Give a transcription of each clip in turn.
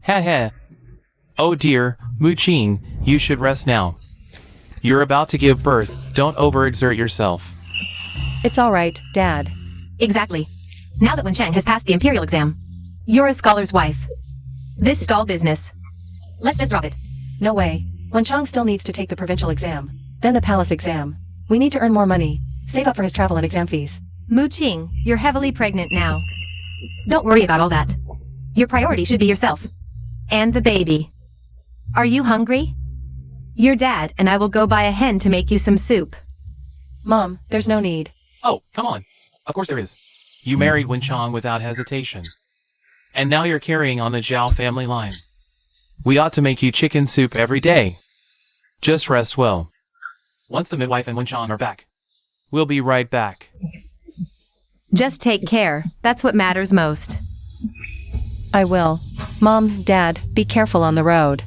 Heh. Oh dear, Mu-Ching, you should rest now. You're about to give birth, don't overexert yourself. It's alright, Dad. Exactly. Now that Wenchang has passed the imperial exam, you're a scholar's wife. This stall business. Let's just drop it. No way. Wenchang still needs to take the provincial exam, then the palace exam. We need to earn more money, save up for his travel and exam fees. Mu-Ching, you're heavily pregnant now. Don't worry about all that. Your priority should be yourself. And the baby. Are you hungry? Your dad and I will go buy a hen to make you some soup. Mom, there's no need. Oh, come on. Of course there is. You married Wenchang without hesitation. And now you're carrying on the Zhao family line. We ought to make you chicken soup every day. Just rest well. Once the midwife and Wenchang are back, we'll be right back. Just take care. That's what matters most. I will. Mom, Dad, be careful on the road.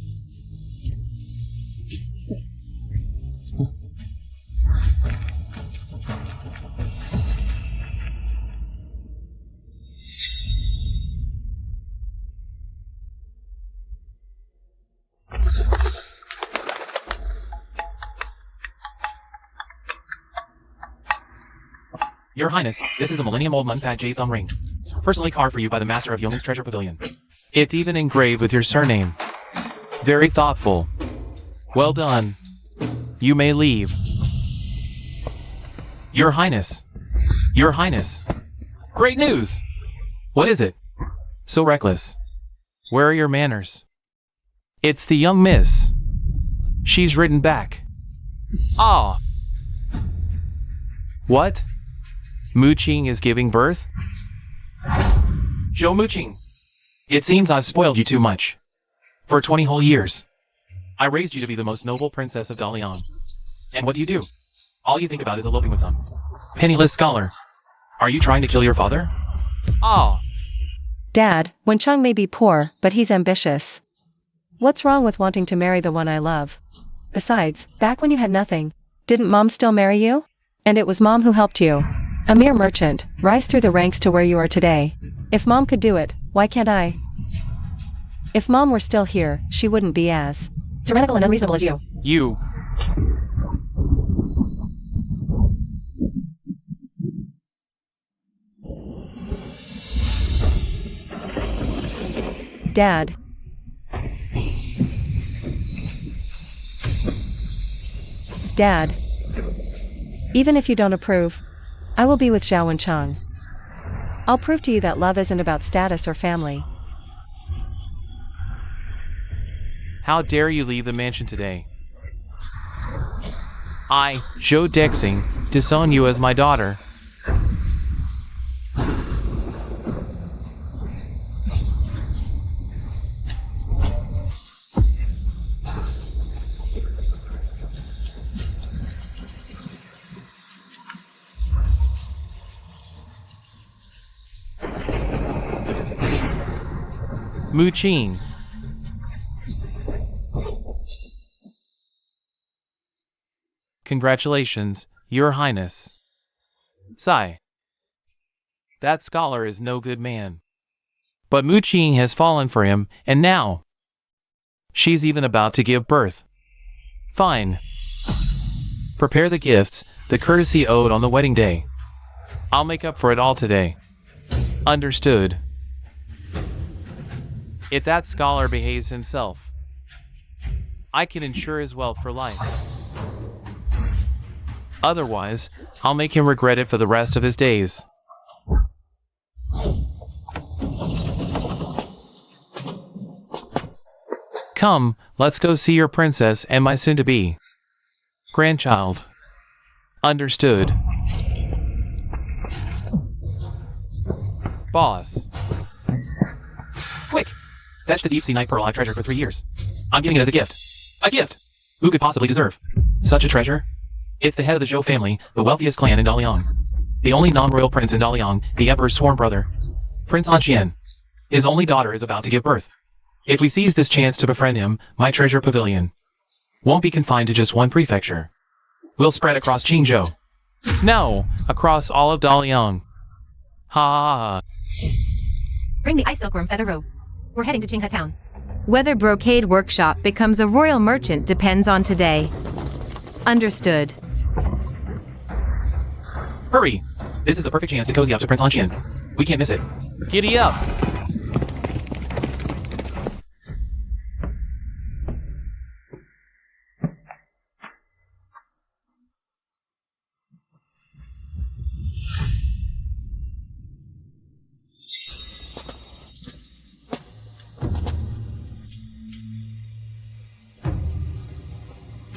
Your Highness, this is a millennium-old Munfat Jade thumb ring. Personally carved for you by the master of Yoming's treasure pavilion. It's even engraved with your surname. Very thoughtful. Well done. You may leave. Your Highness. Your Highness. Great news! What is it? So reckless. Where are your manners? It's the young miss. She's written back. Ah. What? Mu-Ching is giving birth? Zhou Mu-Ching. It seems I've spoiled you too much. For 20 whole years. I raised you to be the most noble princess of Dalian. And what do? All you think about is eloping with some penniless scholar. Are you trying to kill your father? Ah. Dad, Wenchang may be poor, but he's ambitious. What's wrong with wanting to marry the one I love? Besides, back when you had nothing, didn't Mom still marry you? And it was Mom who helped you. A mere merchant, rise through the ranks to where you are today. If Mom could do it, why can't I? If Mom were still here, she wouldn't be as tyrannical and unreasonable as you. You. Dad. Dad. Even if you don't approve, I will be with Zhao Wenchang. I'll prove to you that love isn't about status or family. How dare you leave the mansion today? I, Zhou Dexing, disown you as my daughter. Mu-Ching. Congratulations, Your Highness. Sigh. That scholar is no good man. But Mu-Ching has fallen for him, and now she's even about to give birth. Fine. Prepare the gifts, the courtesy owed on the wedding day. I'll make up for it all today. Understood. If that scholar behaves himself, I can ensure his wealth for life. Otherwise, I'll make him regret it for the rest of his days. Come, let's go see your princess and my soon-to-be grandchild. Understood. Boss. Quick! Fetch the deep-sea night pearl I've treasured for 3 years. I'm giving it as a gift. A gift! Who could possibly deserve such a treasure? It's the head of the Zhou family, the wealthiest clan in Dalian. The only non-royal prince in Dalian, the emperor's sworn brother, Prince Anxian. His only daughter is about to give birth. If we seize this chance to befriend him, my treasure pavilion won't be confined to just one prefecture. We'll spread across Qingzhou. No, across all of Dalian. Ha ha ha. Bring the ice silkworm feather robe. We're heading to Jinghe town. Whether brocade workshop becomes a royal merchant depends on today. Understood. Hurry! This is the perfect chance to cozy up to Prince Anxian. We can't miss it. Giddy up!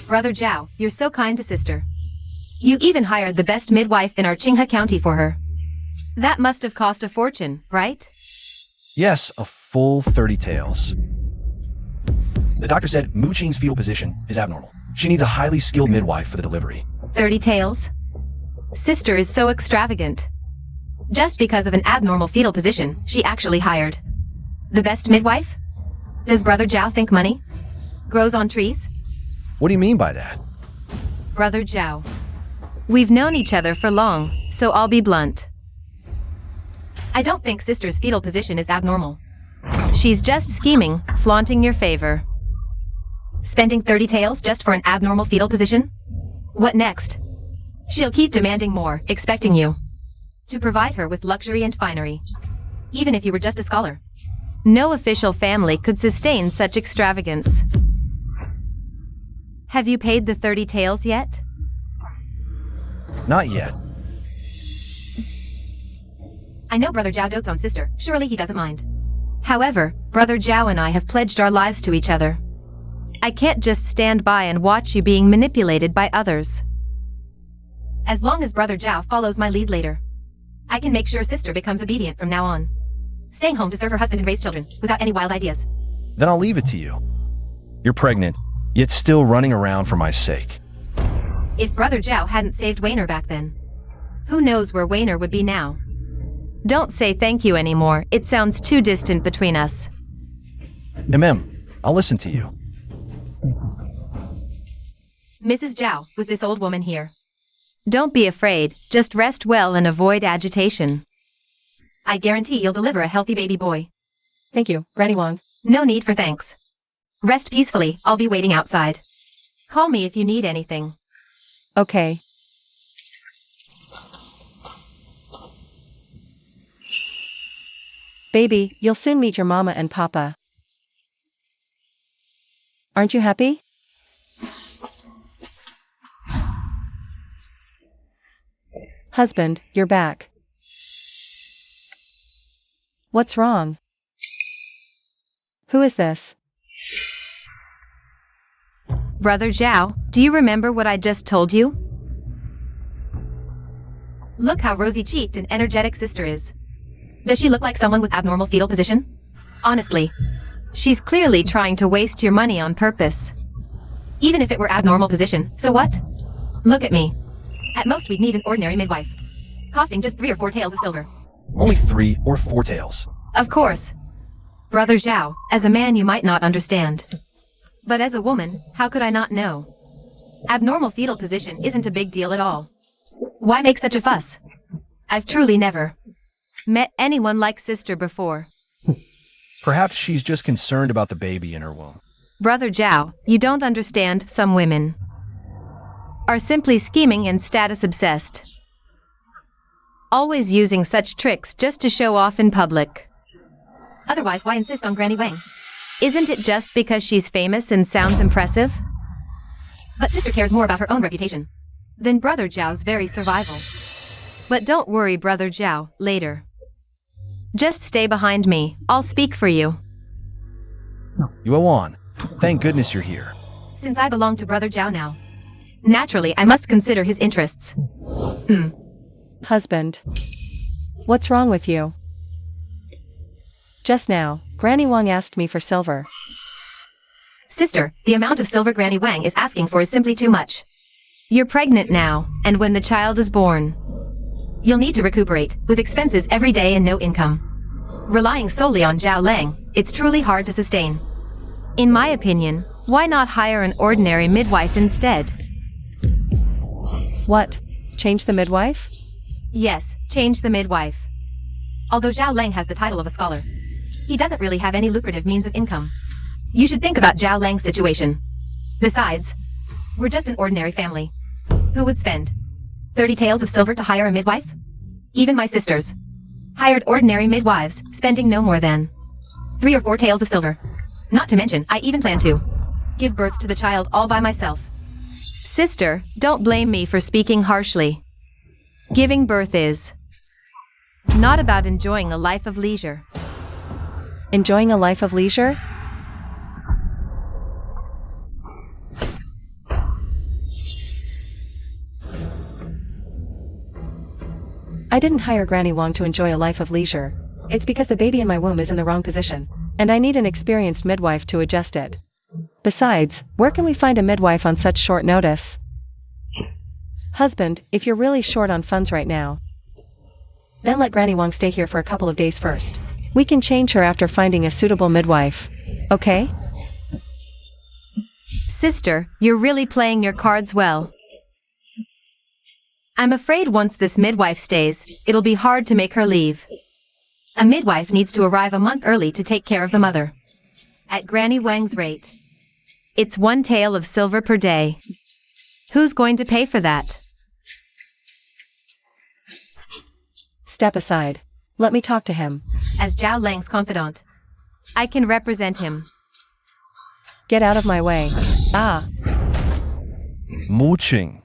Brother Zhao, you're so kind to sister. You even hired the best midwife in our Qinghe County for her. That must have cost a fortune, right? Yes, a full 30 taels. The doctor said Mu Qing's fetal position is abnormal. She needs a highly skilled midwife for the delivery. 30 taels? Sister is so extravagant. Just because of an abnormal fetal position, she actually hired the best midwife? Does Brother Zhao think money grows on trees? What do you mean by that? Brother Zhao, we've known each other for long, so I'll be blunt. I don't think sister's fetal position is abnormal. She's just scheming, flaunting your favor. Spending 30 taels just for an abnormal fetal position? What next? She'll keep demanding more, expecting you to provide her with luxury and finery, even if you were just a scholar. No official family could sustain such extravagance. Have you paid the 30 taels yet? Not yet. I know Brother Zhao dotes on sister. Surely he doesn't mind. However, Brother Zhao and I have pledged our lives to each other. I can't just stand by and watch you being manipulated by others. As long as Brother Zhao follows my lead later, I can make sure sister becomes obedient from now on, staying home to serve her husband and raise children, without any wild ideas. Then I'll leave it to you. You're pregnant, yet still running around for my sake. If Brother Zhao hadn't saved Wayner back then, who knows where Wayner would be now? Don't say thank you anymore, it sounds too distant between us. I'll listen to you. Mrs. Zhao, with this old woman here. Don't be afraid, just rest well and avoid agitation. I guarantee you'll deliver a healthy baby boy. Thank you, Granny Wang. No need for thanks. Rest peacefully, I'll be waiting outside. Call me if you need anything. Okay. Baby, you'll soon meet your mama and papa. Aren't you happy? Husband, you're back. What's wrong? Who is this? Brother Zhao, do you remember what I just told you? Look how rosy-cheeked and energetic sister is. Does she look like someone with abnormal fetal position? Honestly, she's clearly trying to waste your money on purpose. Even if it were abnormal position, so what? Look at me. At most we'd need an ordinary midwife, costing just 3 or 4 taels of silver. Only 3 or 4 taels. Of course. Brother Zhao, as a man you might not understand. But as a woman, how could I not know? Abnormal fetal position isn't a big deal at all. Why make such a fuss? I've truly never met anyone like sister before. Perhaps she's just concerned about the baby in her womb. Brother Zhao, you don't understand, some women are simply scheming and status obsessed. Always using such tricks just to show off in public. Otherwise, why insist on Granny Wang? Isn't it just because she's famous and sounds impressive? But sister cares more about her own reputation than Brother Zhao's very survival. But don't worry, Brother Zhao, later. Just stay behind me, I'll speak for you. Go on. Thank goodness you're here. Since I belong to Brother Zhao now, naturally I must consider his interests. Husband. What's wrong with you? Just now, Granny Wang asked me for silver. Sister, the amount of silver Granny Wang is asking for is simply too much. You're pregnant now, and when the child is born, you'll need to recuperate, with expenses every day and no income. Relying solely on Zhao Lang, it's truly hard to sustain. In my opinion, why not hire an ordinary midwife instead? What? Change the midwife? Yes, change the midwife. Although Zhao Lang has the title of a scholar, he doesn't really have any lucrative means of income. You should think about Zhao Lang's situation. Besides, we're just an ordinary family. Who would spend 30 taels of silver to hire a midwife? Even my sisters hired ordinary midwives, spending no more than 3 or 4 taels of silver. Not to mention, I even plan to give birth to the child all by myself. Sister, don't blame me for speaking harshly. Giving birth is not about enjoying a life of leisure. Enjoying a life of leisure? I didn't hire Granny Wong to enjoy a life of leisure. It's because the baby in my womb is in the wrong position, and I need an experienced midwife to adjust it. Besides, where can we find a midwife on such short notice? Husband, if you're really short on funds right now, then let Granny Wong stay here for a couple of days first. We can change her after finding a suitable midwife. Okay? Sister, you're really playing your cards well. I'm afraid once this midwife stays, it'll be hard to make her leave. A midwife needs to arrive a month early to take care of the mother. At Granny Wang's rate, it's 1 tael of silver per day. Who's going to pay for that? Step aside. Let me talk to him. As Zhao Lang's confidant, I can represent him. Get out of my way. Ah. Mooching.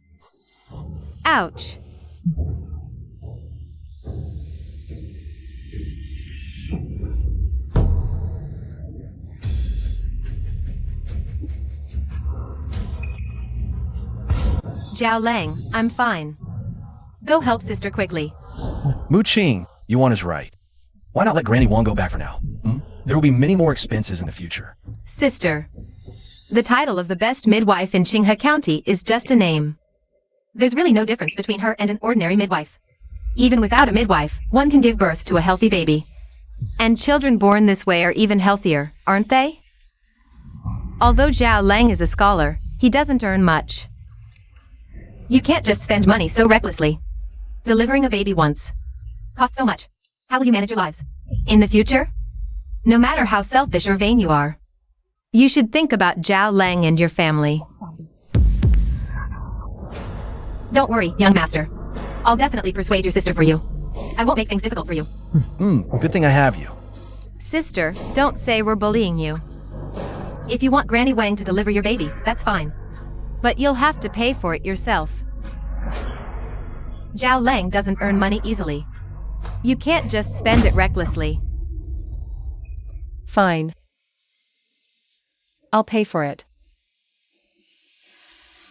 Ouch. Zhao Lang, I'm fine. Go help sister quickly. Mooching, Yuan is right. Why not let Granny Wong go back for now? There will be many more expenses in the future. Sister, the title of the best midwife in Qinghe County is just a name. There's really no difference between her and an ordinary midwife. Even without a midwife, one can give birth to a healthy baby. And children born this way are even healthier, aren't they? Although Zhao Lang is a scholar, he doesn't earn much. You can't just spend money so recklessly. Delivering a baby once costs so much. How will you manage your lives in the future? No matter how selfish or vain you are, you should think about Zhao Lang and your family. Don't worry, young master. I'll definitely persuade your sister for you. I won't make things difficult for you. Good thing I have you. Sister, don't say we're bullying you. If you want Granny Wang to deliver your baby, that's fine. But you'll have to pay for it yourself. Zhao Lang doesn't earn money easily. You can't just spend it recklessly. Fine. I'll pay for it.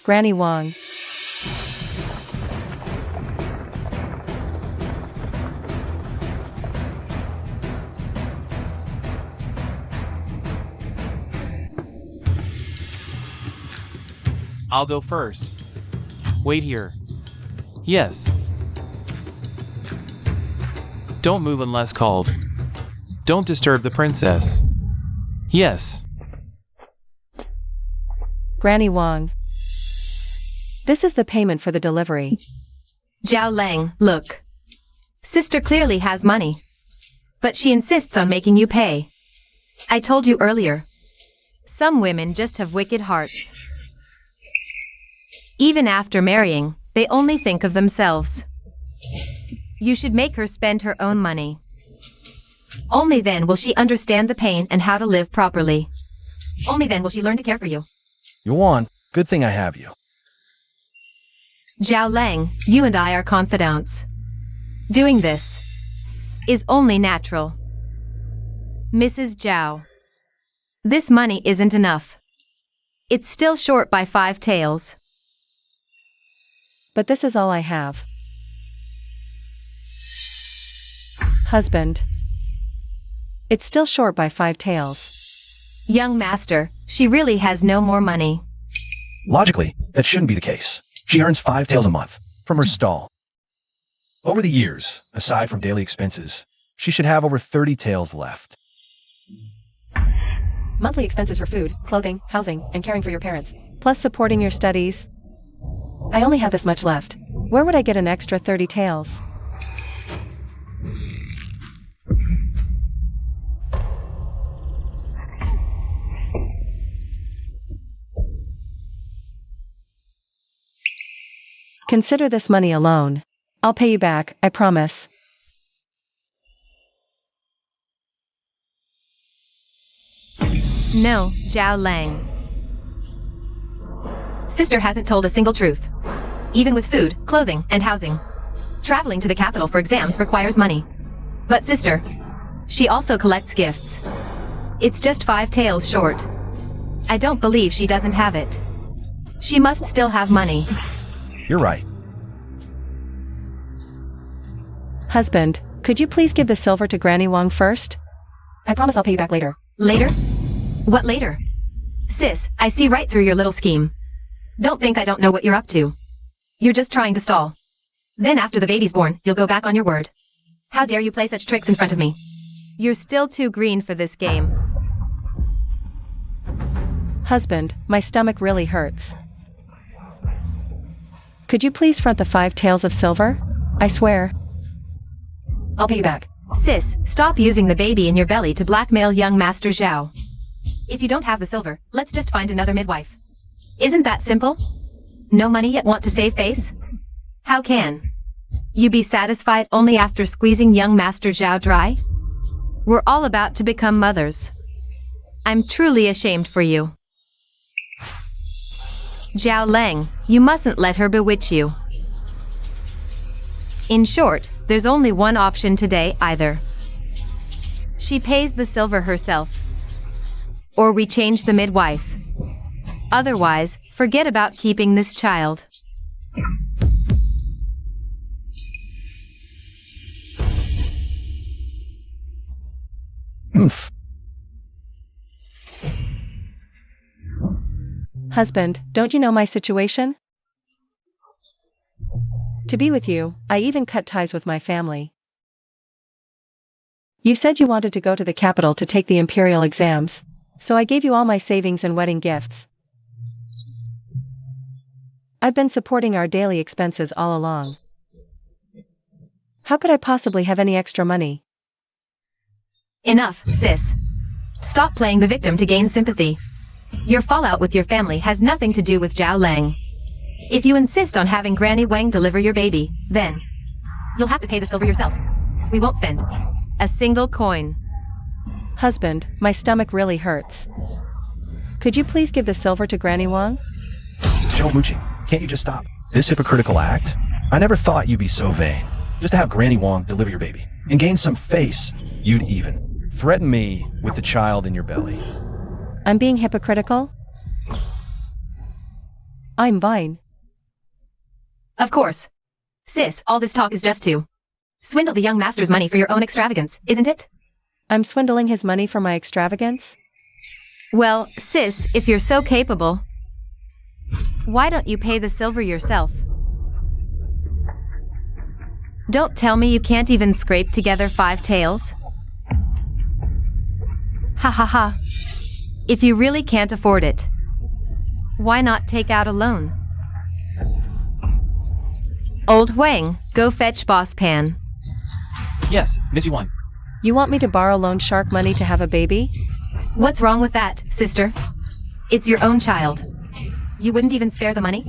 Granny Wong. I'll go first. Wait here. Yes. Don't move unless called. Don't disturb the princess. Yes. Granny Wong. This is the payment for the delivery. Zhao Lang, look. Sister clearly has money. But she insists on making you pay. I told you earlier. Some women just have wicked hearts. Even after marrying, they only think of themselves. You should make her spend her own money. Only then will she understand the pain and how to live properly. Only then will she learn to care for you. Yuan, good thing I have you. Zhao Lang, you and I are confidants. Doing this is only natural. Mrs. Zhao, this money isn't enough. It's still short by 5 taels. But this is all I have. Husband. It's still short by 5 taels. Young master, she really has no more money. Logically, that shouldn't be the case. She earns 5 taels a month from her stall. Over the years, aside from daily expenses, she should have over 30 taels left. Monthly expenses for food, clothing, housing, and caring for your parents, plus supporting your studies. I only have this much left. Where would I get an extra 30 taels? Consider this money a loan. I'll pay you back, I promise. No, Zhao Lang. Sister hasn't told a single truth. Even with food, clothing, and housing. Traveling to the capital for exams requires money. But sister, she also collects gifts. It's just 5 taels short. I don't believe she doesn't have it. She must still have money. You're right. Husband, could you please give the silver to Granny Wang first? I promise I'll pay you back later. Later? What later? Sis, I see right through your little scheme. Don't think I don't know what you're up to. You're just trying to stall. Then after the baby's born, you'll go back on your word. How dare you play such tricks in front of me? You're still too green for this game. Husband, my stomach really hurts. Could you please front the 5 taels of silver? I swear. I'll pay you back. Sis, stop using the baby in your belly to blackmail young Master Zhao. If you don't have the silver, let's just find another midwife. Isn't that simple? No money yet want to save face? How can you be satisfied only after squeezing young Master Zhao dry? We're all about to become mothers. I'm truly ashamed for you. Zhao Lang, you mustn't let her bewitch you. In short, there's only one option today either. She pays the silver herself. Or we change the midwife. Otherwise, forget about keeping this child. Oof. Husband, don't you know my situation? To be with you, I even cut ties with my family. You said you wanted to go to the capital to take the imperial exams, so I gave you all my savings and wedding gifts. I've been supporting our daily expenses all along. How could I possibly have any extra money? Enough, sis. Stop playing the victim to gain sympathy. Your fallout with your family has nothing to do with Zhao Lang. If you insist on having Granny Wang deliver your baby, then you'll have to pay the silver yourself. We won't spend a single coin. Husband, my stomach really hurts. Could you please give the silver to Granny Wang? DWZYMXY, can't you just stop this hypocritical act? I never thought you'd be so vain. Just to have Granny Wang deliver your baby and gain some face, you'd even threaten me with the child in your belly. I'm being hypocritical? I'm fine. Of course. Sis, all this talk is just to swindle the young master's money for your own extravagance, isn't it? I'm swindling his money for my extravagance? Well, sis, if you're so capable, why don't you pay the silver yourself? Don't tell me you can't even scrape together 5 taels. Ha ha ha. If you really can't afford it, why not take out a loan? Old Huang, go fetch Boss Pan. Yes, Miss Yuan. You want me to borrow loan shark money to have a baby? What's wrong with that, sister? It's your own child. You wouldn't even spare the money?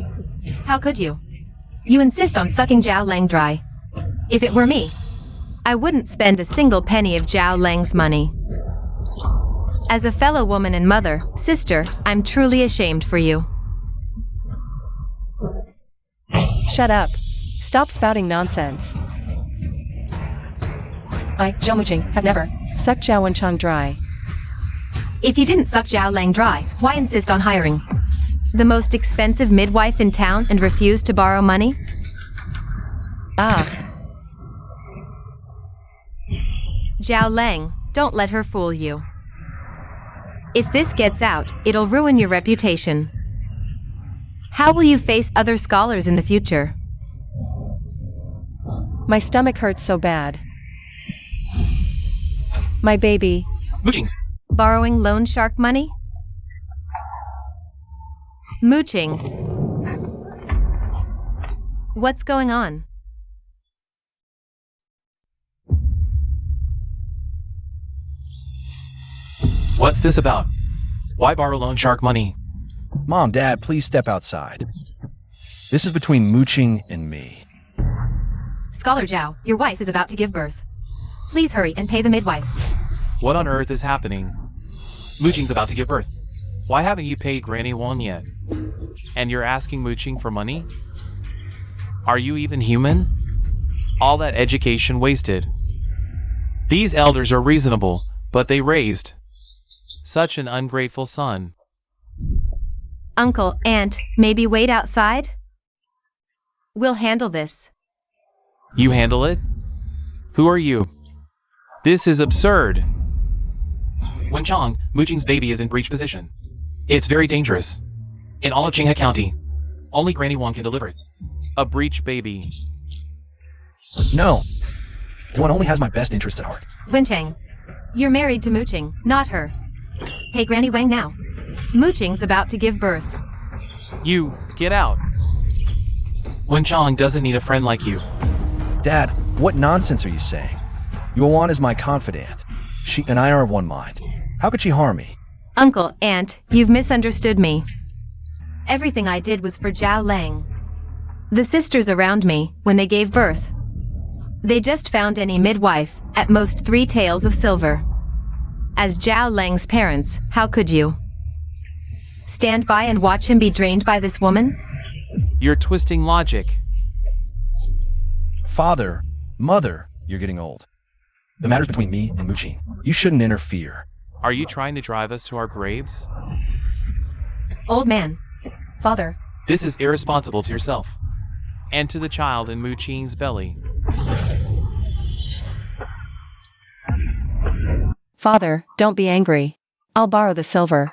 How could you? You insist on sucking Zhao Lang dry. If it were me, I wouldn't spend a single penny of Zhao Lang's money. As a fellow woman and mother, sister, I'm truly ashamed for you. Shut up. Stop spouting nonsense. I, DWZYMXY, have never sucked Zhao Wenchang dry. If you didn't suck Zhao Lang dry, why insist on hiring the most expensive midwife in town and refuse to borrow money? Ah. Zhao Lang, don't let her fool you. If this gets out, it'll ruin your reputation. How will you face other scholars in the future? My stomach hurts so bad. My baby. Mooching. Borrowing loan shark money? Mooching. What's going on? What's this about? Why borrow loan shark money? Mom, Dad, please step outside. This is between Mooching and me. Scholar Zhao, your wife is about to give birth. Please hurry and pay the midwife. What on earth is happening? Mooching's about to give birth. Why haven't you paid Granny Wong yet? And you're asking Mooching for money? Are you even human? All that education wasted. These elders are reasonable, but they raised such an ungrateful son. Uncle, aunt, maybe wait outside? We'll handle this. You handle it? Who are you? This is absurd. Wenchang, Mooching's baby is in breech position. It's very dangerous. In all of Qinghe County, only Granny Wong can deliver it. A breech baby. No. One only has my best interest at heart. Wenchang, you're married to Mooching, not her. Hey Granny Wang now. Mooching's about to give birth. You, get out. Wenchang doesn't need a friend like you. Dad, what nonsense are you saying? Yuan is my confidant. She and I are of one mind. How could she harm me? Uncle, aunt, you've misunderstood me. Everything I did was for Zhao Lang. The sisters around me, when they gave birth, they just found any midwife, at most 3 taels of silver. As Zhao Lang's parents, how could you stand by and watch him be drained by this woman? You're twisting logic. Father, mother, you're getting old. The matter's between me and Mooching. You shouldn't interfere. Are you trying to drive us to our graves? Old man. Father, This is irresponsible to yourself. And to the child in Mooching's belly. Father, don't be angry. I'll borrow the silver.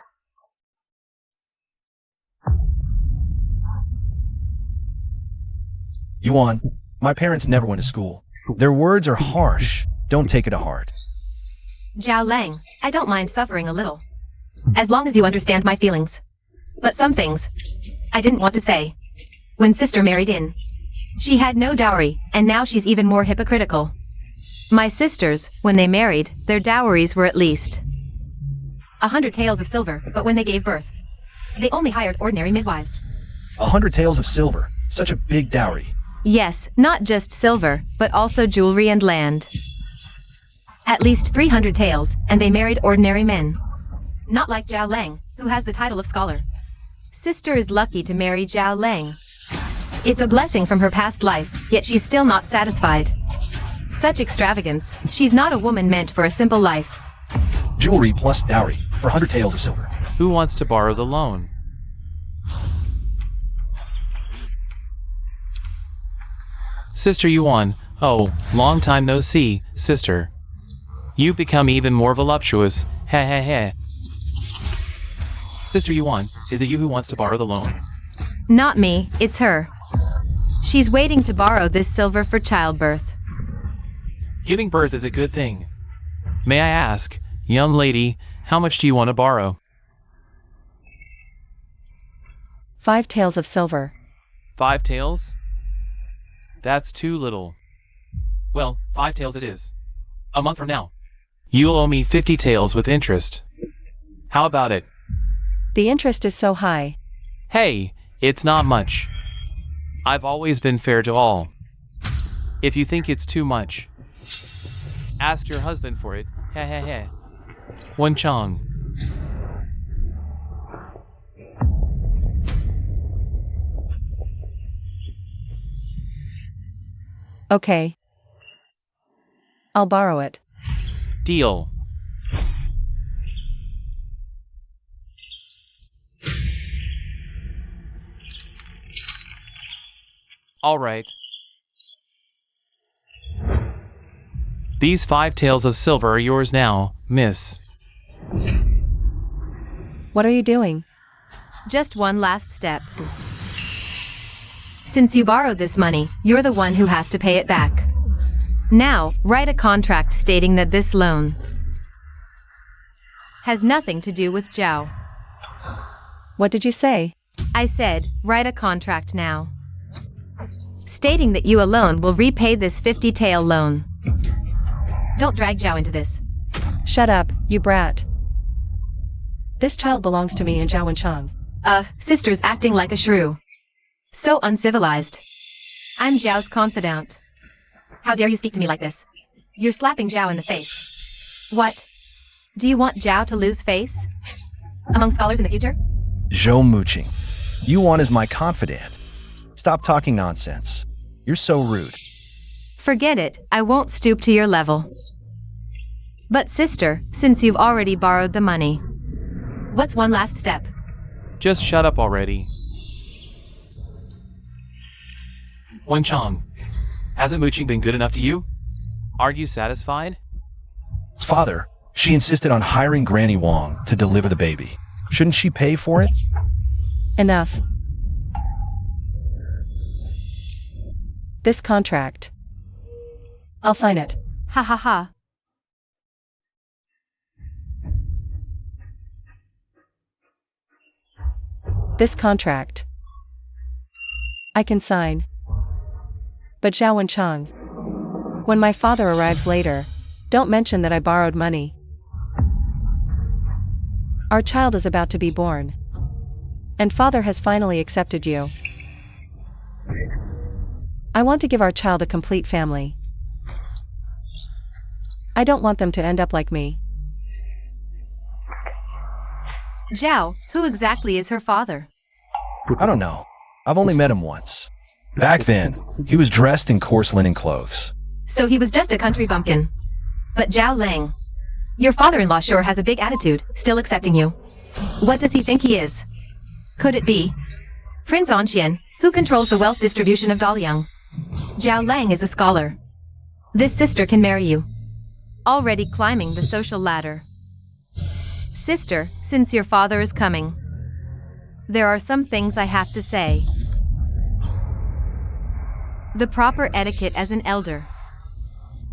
Yuan, my parents never went to school. Their words are harsh. Don't take it to heart. Zhao Lang, I don't mind suffering a little. As long as you understand my feelings. But some things I didn't want to say. When sister married in, she had no dowry, and now she's even more hypocritical. My sisters, when they married, their dowries were at least 100 taels of silver, but when they gave birth, they only hired ordinary midwives. 100 taels of silver. Such a big dowry. Yes, not just silver, but also jewelry and land. At least 300 taels, and they married ordinary men. Not like Zhao Lang, who has the title of scholar. Sister is lucky to marry Zhao Lang. It's a blessing from her past life, yet she's still not satisfied. Such extravagance, she's not a woman meant for a simple life. Jewelry plus dowry for 100 taels of silver. Who wants to borrow the loan? Sister Yuan, oh, long time no see, sister. You've become even more voluptuous, heh heh heh. Sister Yuan, is it you who wants to borrow the loan? Not me, it's her. She's waiting to borrow this silver for childbirth. Giving birth is a good thing. May I ask, young lady, how much do you want to borrow? 5 taels of silver. 5 taels? That's too little. Well, 5 taels it is. A month from now. You'll owe me 50 taels with interest. How about it? The interest is so high. Hey, it's not much. I've always been fair to all. If you think it's too much, ask your husband for it, heh heh heh. Wenchang. Okay. I'll borrow it. Deal. All right. These 5 taels of silver are yours now, miss. What are you doing? Just one last step. Since you borrowed this money, you're the one who has to pay it back. Now, write a contract stating that this loan has nothing to do with Zhao. What did you say? I said, write a contract now, stating that you alone will repay this 50 tael loan. Don't drag Zhao into this. Shut up, you brat. This child belongs to me and Zhao Wenchang. Sister's acting like a shrew. So uncivilized. I'm Zhao's confidant. How dare you speak to me like this? You're slapping Zhao in the face. What? Do you want Zhao to lose face? Among scholars in the future? DWZYMXY, you want as my confidant. Stop talking nonsense. You're so rude. Forget it, I won't stoop to your level. But sister, since you've already borrowed the money, what's one last step? Just shut up already. Wenchang, hasn't Muqing been good enough to you? Aren't you satisfied? Father, she insisted on hiring Granny Wong to deliver the baby. Shouldn't she pay for it? Enough. This contract. I'll sign it. Ha ha ha. This contract. I can sign. But Zhao Wenchang, when my father arrives later, don't mention that I borrowed money. Our child is about to be born. And father has finally accepted you. I want to give our child a complete family. I don't want them to end up like me. Zhao, who exactly is her father? I don't know. I've only met him once. Back then, he was dressed in coarse linen clothes. So he was just a country bumpkin. But Zhao Lang, your father-in-law sure has a big attitude, still accepting you. What does he think he is? Could it be Prince Anxian, who controls the wealth distribution of Daliang? Zhao Lang is a scholar. This sister can marry you. Already climbing the social ladder. Sister, since your father is coming, there are some things I have to say. The proper etiquette as an elder.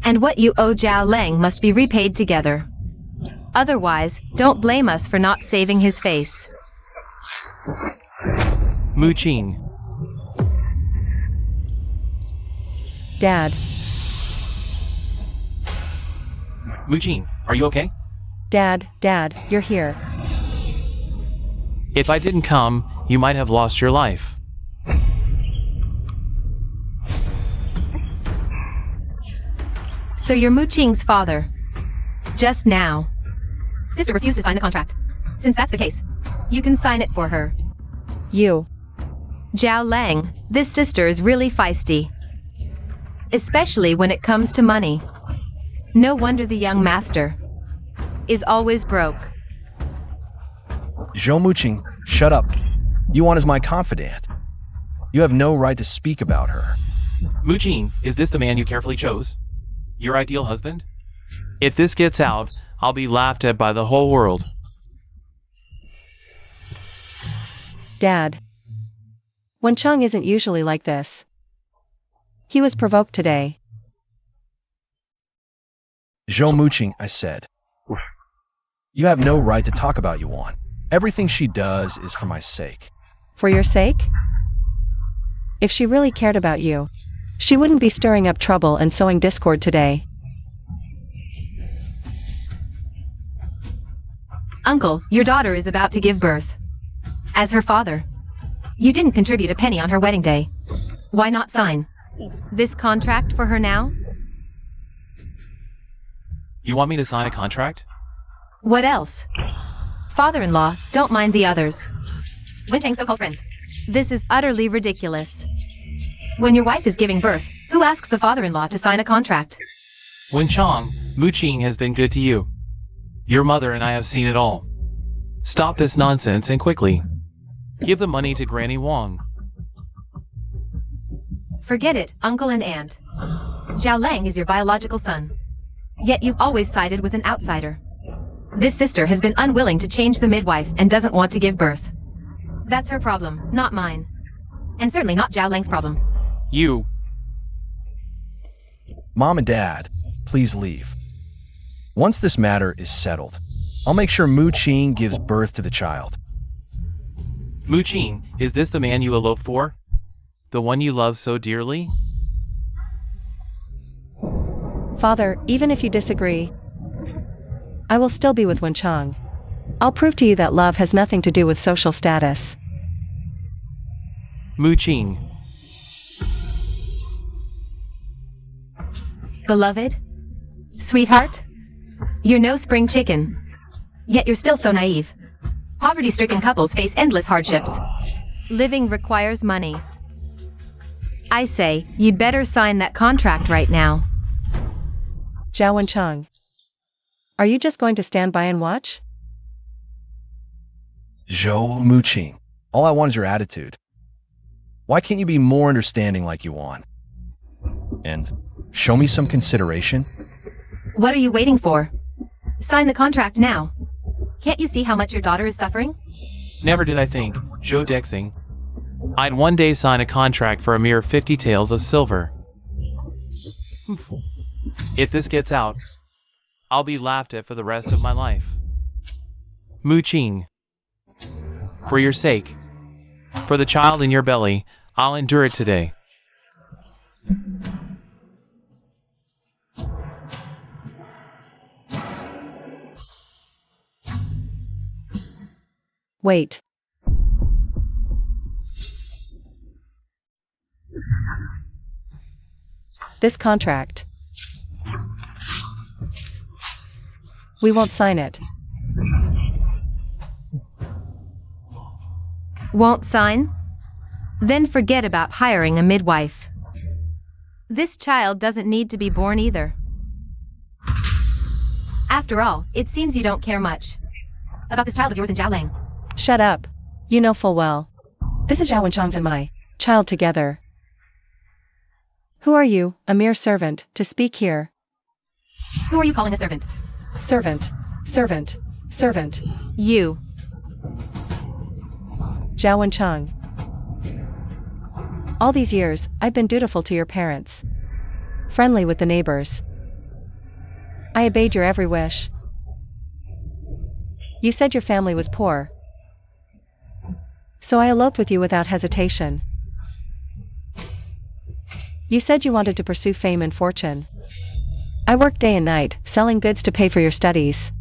And what you owe Zhao Lang must be repaid together. Otherwise, don't blame us for not saving his face. Muqing, Dad. Muqing, are you okay? Dad, you're here. If I didn't come, you might have lost your life. So you're Muqing's father. Just now. Sister refused to sign the contract. Since that's the case, you can sign it for her. You. Zhao Lang, this sister is really feisty. Especially when it comes to money. No wonder the young master is always broke. DWZYMXY, shut up. You want as my confidant. You have no right to speak about her. Muqing, is this the man you carefully chose? Your ideal husband? If this gets out, I'll be laughed at by the whole world. Dad. Wenchang isn't usually like this. He was provoked today. DWZYMXY, I said. You have no right to talk about Yuan. Everything she does is for my sake. For your sake? If she really cared about you, she wouldn't be stirring up trouble and sowing discord today. Uncle, your daughter is about to give birth. As her father, you didn't contribute a penny on her wedding day. Why not sign this contract for her now? You want me to sign a contract? What else? Father-in-law, don't mind the others. Wenchang's so-called friends. This is utterly ridiculous. When your wife is giving birth, who asks the father-in-law to sign a contract? Wenchang, Muqing has been good to you. Your mother and I have seen it all. Stop this nonsense and quickly. Give the money to Granny Wong. Forget it, uncle and aunt. Zhao Lang is your biological son. Yet you've always sided with an outsider. This sister has been unwilling to change the midwife and doesn't want to give birth. That's her problem, not mine. And certainly not Zhao Lang's problem. You. Mom and Dad, please leave. Once this matter is settled, I'll make sure Muqing gives birth to the child. Muqing, is this the man you eloped for? The one you love so dearly? Father, even if you disagree, I will still be with Wenchang. I'll prove to you that love has nothing to do with social status. Mooching. Beloved? Sweetheart? You're no spring chicken. Yet you're still so naive. Poverty-stricken couples face endless hardships. Living requires money. I say, you'd better sign that contract right now. Zhao Wencheng. Are you just going to stand by and watch? Zhou Muqing. All I want is your attitude. Why can't you be more understanding like you want? And show me some consideration? What are you waiting for? Sign the contract now. Can't you see how much your daughter is suffering? Never did I think, Zhou Dexing, I'd one day sign a contract for a mere 50 taels of silver. If this gets out, I'll be laughed at for the rest of my life. Mooching. For your sake, for the child in your belly, I'll endure it today. Wait. This contract. We won't sign it. Won't sign? Then forget about hiring a midwife. This child doesn't need to be born either. After all, it seems you don't care much about this child of yours in Jiaolang. Shut up. You know full well. This is Zhao Wencheng's and my child together. Who are you, a mere servant, to speak here? Who are you calling a servant? Servant. Servant. Servant. You. Zhao Wencheng. All these years, I've been dutiful to your parents. Friendly with the neighbors. I obeyed your every wish. You said your family was poor. So I eloped with you without hesitation. You said you wanted to pursue fame and fortune. I worked day and night, selling goods to pay for your studies.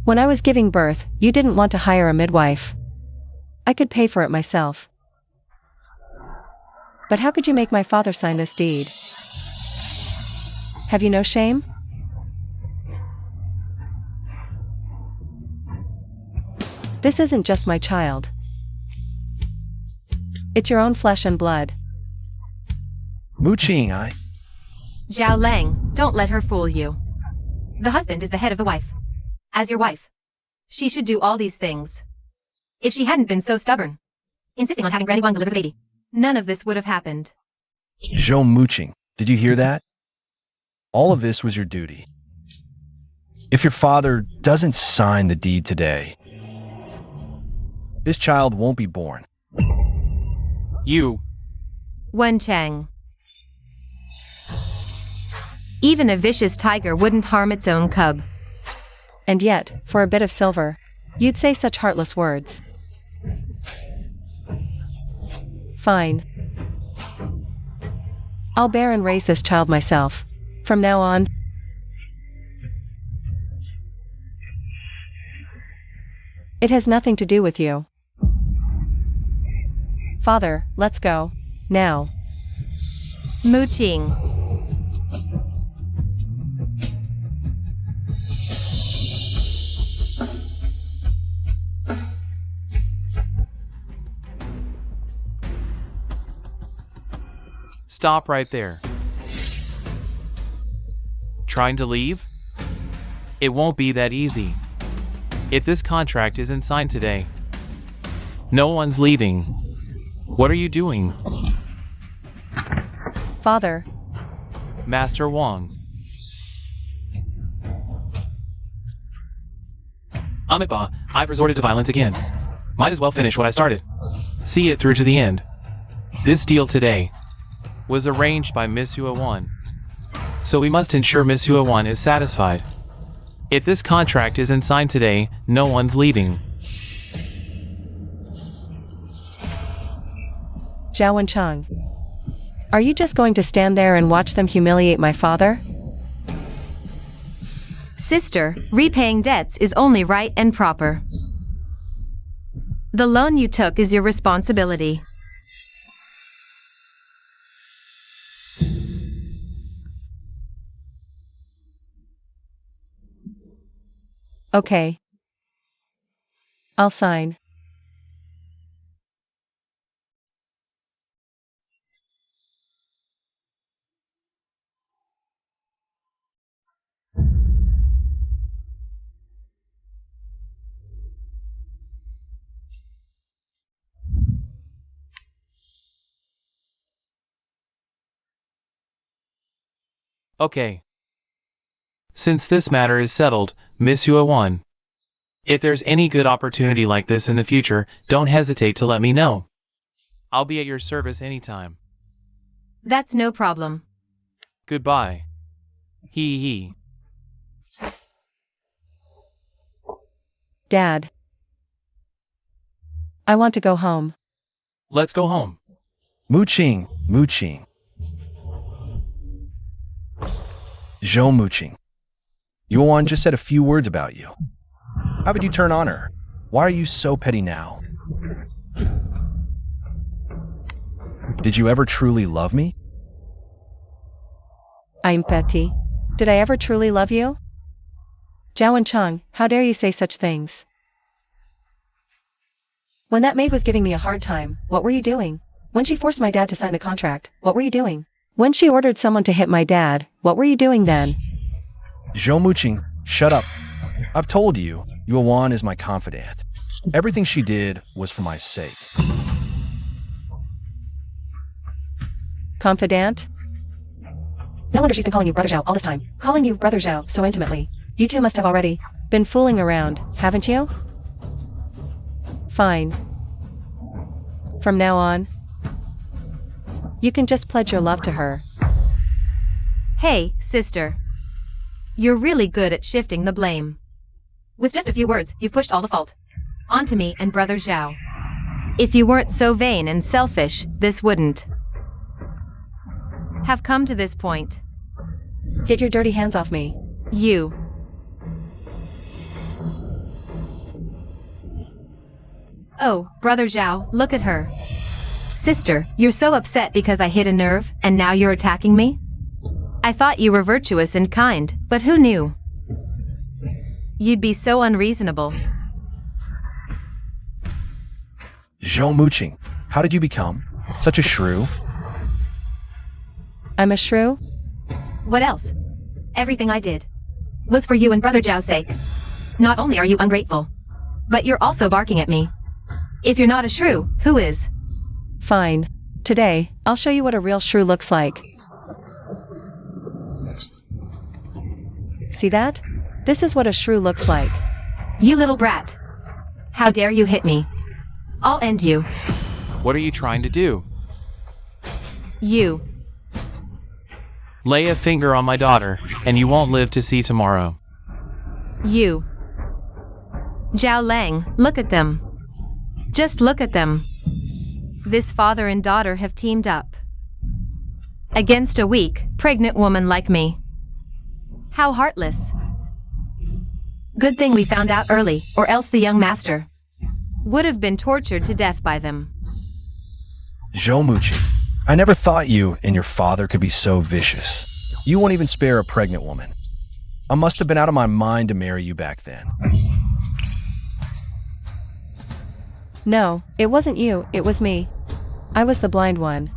When I was giving birth, you didn't want to hire a midwife. I could pay for it myself. But how could you make my father sign this deed? Have you no shame? This isn't just my child. It's your own flesh and blood. Muqing, Zhao Lang, don't let her fool you. The husband is the head of the wife. As your wife, she should do all these things. If she hadn't been so stubborn, insisting on having Granny Wang deliver the baby, none of this would have happened. Zhou Muqing, did you hear that? All of this was your duty. If your father doesn't sign the deed today, this child won't be born. You. Wencheng. Even a vicious tiger wouldn't harm its own cub. And yet, for a bit of silver, you'd say such heartless words. Fine. I'll bear and raise this child myself. From now on. It has nothing to do with you. Father, let's go. Now. Mooching. Stop right there. Trying to leave? It won't be that easy. If this contract isn't signed today, no one's leaving. What are you doing? Father. Master Wang. Amiba, I've resorted to violence again. Might as well finish what I started. See it through to the end. This deal today was arranged by Miss Huawan. So we must ensure Miss Huawan is satisfied. If this contract isn't signed today, no one's leaving. Zhao Wencheng. Are you just going to stand there and watch them humiliate my father? Sister, repaying debts is only right and proper. The loan you took is your responsibility. Okay. I'll sign. Okay. Since this matter is settled, Miss Yuan, if there's any good opportunity like this in the future, don't hesitate to let me know. I'll be at your service anytime. That's no problem. Goodbye. Hee. Dad. I want to go home. Let's go home. Mooching. Zhou mooching. Yuan just said a few words about you. How would you turn on her? Why are you so petty now? Did you ever truly love me? I'm petty. Did I ever truly love you? Zhao and Chang, how dare you say such things? When that maid was giving me a hard time, what were you doing? When she forced my dad to sign the contract, what were you doing? When she ordered someone to hit my dad, what were you doing then? Zhou mooching, shut up. I've told you, Yuan is my confidant. Everything she did was for my sake. Confidant? No wonder she's been calling you Brother Zhao all this time. Calling you Brother Zhao so intimately. You two must have already been fooling around, haven't you? Fine. From now on, you can just pledge your love to her. Hey, sister. You're really good at shifting the blame. With just a few words, you've pushed all the fault onto me and Brother Zhao. If you weren't so vain and selfish, this wouldn't have come to this point. Get your dirty hands off me. You. Oh, Brother Zhao, look at her. Sister, you're so upset because I hit a nerve, and now you're attacking me? I thought you were virtuous and kind, but who knew? You'd be so unreasonable. Zhou mooching, how did you become such a shrew? I'm a shrew? What else? Everything I did was for you and Brother Zhao's sake. Not only are you ungrateful, but you're also barking at me. If you're not a shrew, who is? Fine. Today, I'll show you what a real shrew looks like. See that? This is what a shrew looks like. You little brat. How dare you hit me? I'll end you. What are you trying to do? You. Lay a finger on my daughter, and you won't live to see tomorrow. You. Zhao Lang, look at them. Just look at them. This father and daughter have teamed up against a weak, pregnant woman like me. How heartless. Good thing we found out early, or else the young master would have been tortured to death by them. Zhou mooching, I never thought you and your father could be so vicious. You won't even spare a pregnant woman. I must have been out of my mind to marry you back then. No, it wasn't you, it was me. I was the blind one.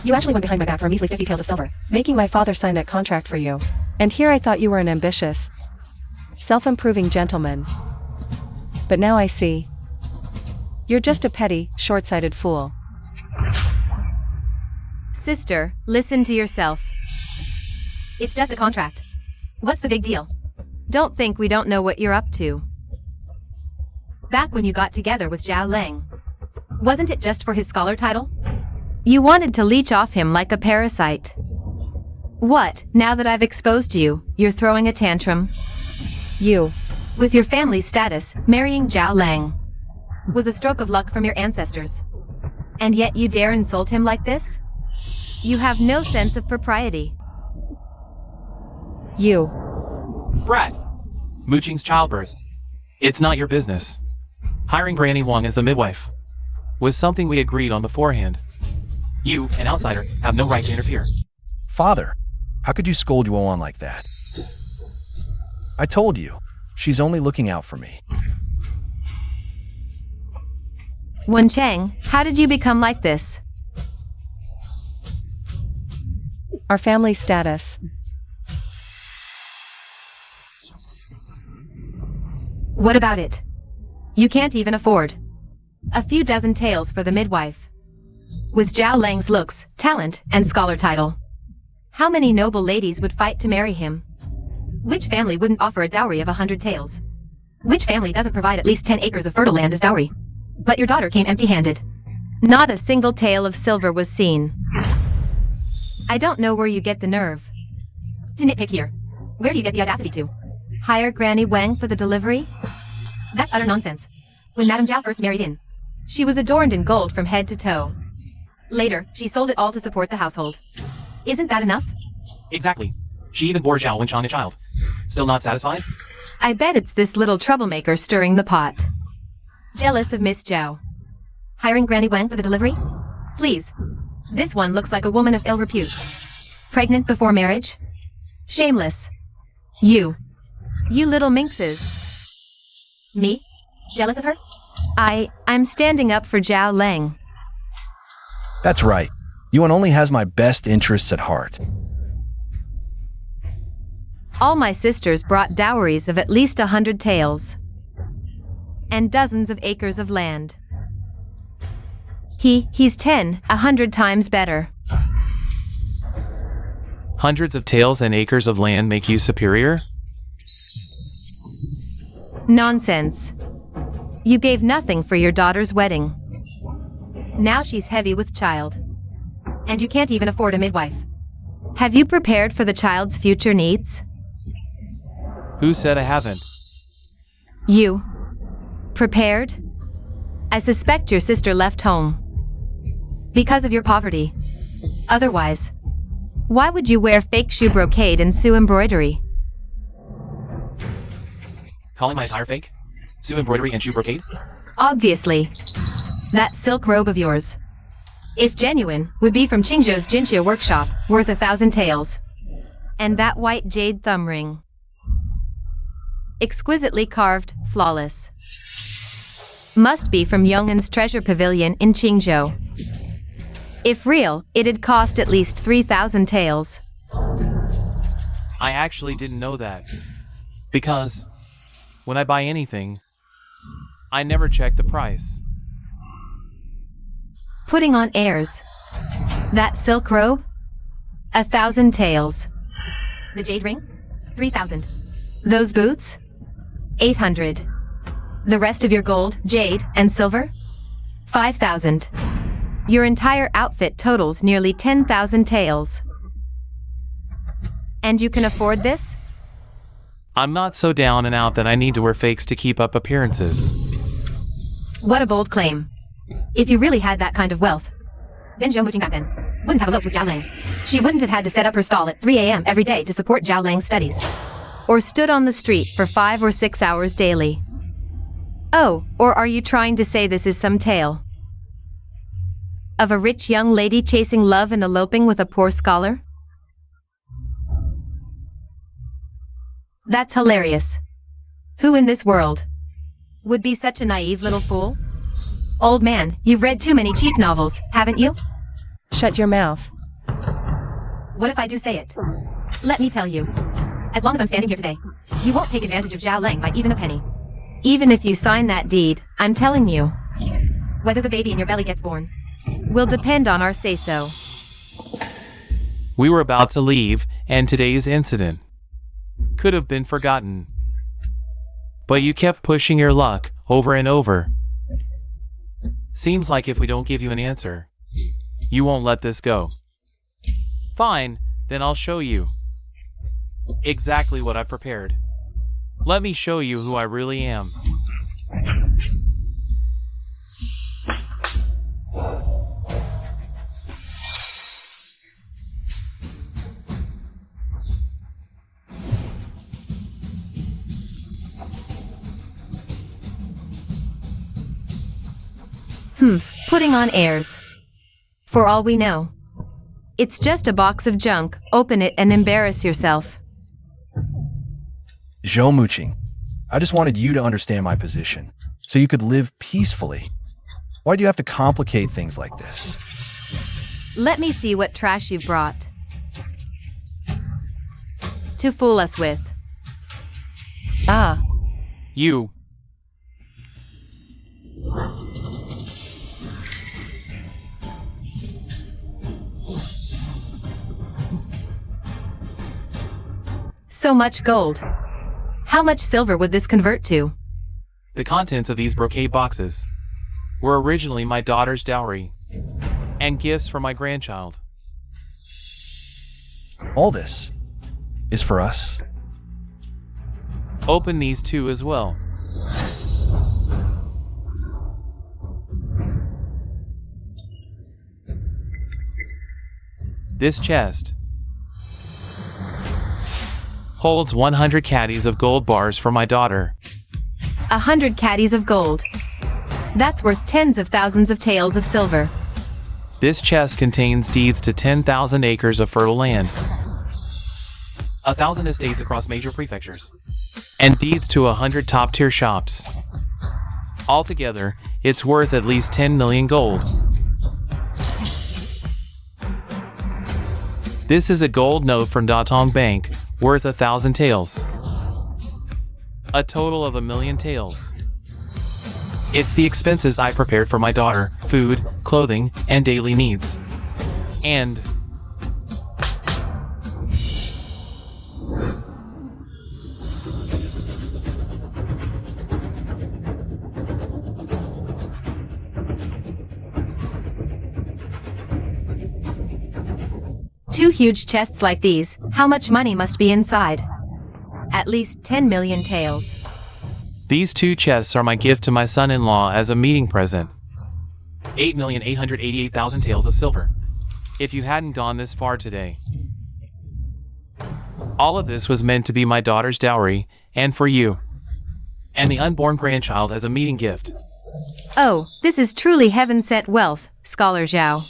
You actually went behind my back for a measly 50 taels of silver, making my father sign that contract for you. And here I thought you were an ambitious, self-improving gentleman. But now I see. You're just a petty, short-sighted fool. Sister, listen to yourself. It's just a contract. What's the big deal? Don't think we don't know what you're up to. Back when you got together with Zhao Lang, wasn't it just for his scholar title? You wanted to leech off him like a parasite. What, now that I've exposed you, you're throwing a tantrum? You. With your family status, marrying Zhao Lang was a stroke of luck from your ancestors. And yet you dare insult him like this? You have no sense of propriety. You. Brat! Mooching's childbirth. It's not your business. Hiring Granny Wong as the midwife was something we agreed on beforehand. You, an outsider, have no right to interfere. Father, how could you scold Yuan like that? I told you, she's only looking out for me. Wen Chang, how did you become like this? Our family status. What about it? You can't even afford a few dozen taels for the midwife. With Zhao Lang's looks, talent, and scholar title, how many noble ladies would fight to marry him? Which family wouldn't offer a dowry of 100 taels? Which family doesn't provide at least 10 acres of fertile land as dowry? But your daughter came empty-handed. Not a single tael of silver was seen. I don't know where you get the nerve to nitpick here. Where do you get the audacity to hire Granny Wang for the delivery? That's utter nonsense. When Madame Zhao first married in, she was adorned in gold from head to toe. Later, she sold it all to support the household. Isn't that enough? Exactly. She even bore Zhao Wenchang a child. Still not satisfied? I bet it's this little troublemaker stirring the pot. Jealous of Miss Zhao. Hiring Granny Wang for the delivery? Please. This one looks like a woman of ill repute. Pregnant before marriage? Shameless. You little minxes. Me? Jealous of her? I'm standing up for Zhao Lang. That's right. Yuan only has my best interests at heart. All my sisters brought dowries of at least 100 taels. And dozens of acres of land. He's 100 times better. Hundreds of taels and acres of land make you superior? Nonsense. You gave nothing for your daughter's wedding. Now she's heavy with child. And you can't even afford a midwife. Have you prepared for the child's future needs? Who said I haven't? You. Prepared? I suspect your sister left home because of your poverty. Otherwise, why would you wear fake shoe brocade and Sue embroidery? Calling my attire fake? Sue embroidery and shoe brocade? Obviously. That silk robe of yours, if genuine, would be from Qingzhou's Jinxia workshop, worth 1,000 taels. And that white jade thumb ring. Exquisitely carved, flawless. Must be from Yong'an's treasure pavilion in Qingzhou. If real, it'd cost at least 3,000 taels. I actually didn't know that. Because when I buy anything, I never check the price. Putting on airs. That silk robe? 1,000 taels. The jade ring? 3,000. Those boots? 800. The rest of your gold, jade, and silver? 5,000. Your entire outfit totals nearly 10,000 taels. And you can afford this? I'm not so down and out that I need to wear fakes to keep up appearances. What a bold claim. If you really had that kind of wealth, then Zhou Mujing back then wouldn't have eloped with Zhao Lang. She wouldn't have had to set up her stall at 3 a.m. every day to support Zhao Lang's studies. Or stood on the street for 5 or 6 hours daily. Oh, or are you trying to say this is some tale of a rich young lady chasing love and eloping with a poor scholar? That's hilarious. Who in this world would be such a naive little fool? Old man, you've read too many cheap novels, haven't you? Shut your mouth. What if I do say it? Let me tell you. As long as I'm standing here today, you won't take advantage of Zhao Lang by even a penny. Even if you sign that deed, I'm telling you, whether the baby in your belly gets born will depend on our say-so. We were about to leave, and today's incident could have been forgotten. But you kept pushing your luck over and over. Seems like if we don't give you an answer, you won't let this go. Fine, then I'll show you exactly what I prepared. Let me show you who I really am. Putting on airs. For all we know, it's just a box of junk. Open it and embarrass yourself. DWZYMXY, I just wanted you to understand my position, so you could live peacefully. Why do you have to complicate things like this? Let me see what trash you've brought to fool us with. Ah, You. So much gold. How much silver would this convert to? The contents of these brocade boxes were originally my daughter's dowry and gifts for my grandchild. All this is for us. Open these two as well. This chest holds 100 caddies of gold bars for my daughter. 100 caddies of gold. That's worth tens of thousands of taels of silver. This chest contains deeds to 10,000 acres of fertile land, 1,000 estates across major prefectures, and deeds to 100 top-tier shops. Altogether, it's worth at least 10 million gold. This is a gold note from Datong Bank, worth 1,000 taels. A total of 1,000,000 taels. It's the expenses I prepared for my daughter, food, clothing, and daily needs. And Two huge chests like these, how much money must be inside? At least 10 million taels. these two chests are my gift to my son-in-law as a meeting present. 8,888,000 taels of silver. If you hadn't gone this far today. All of this was meant to be my daughter's dowry, and for you. And the unborn grandchild as a meeting gift. Oh, this is truly heaven-sent wealth, Scholar Zhao.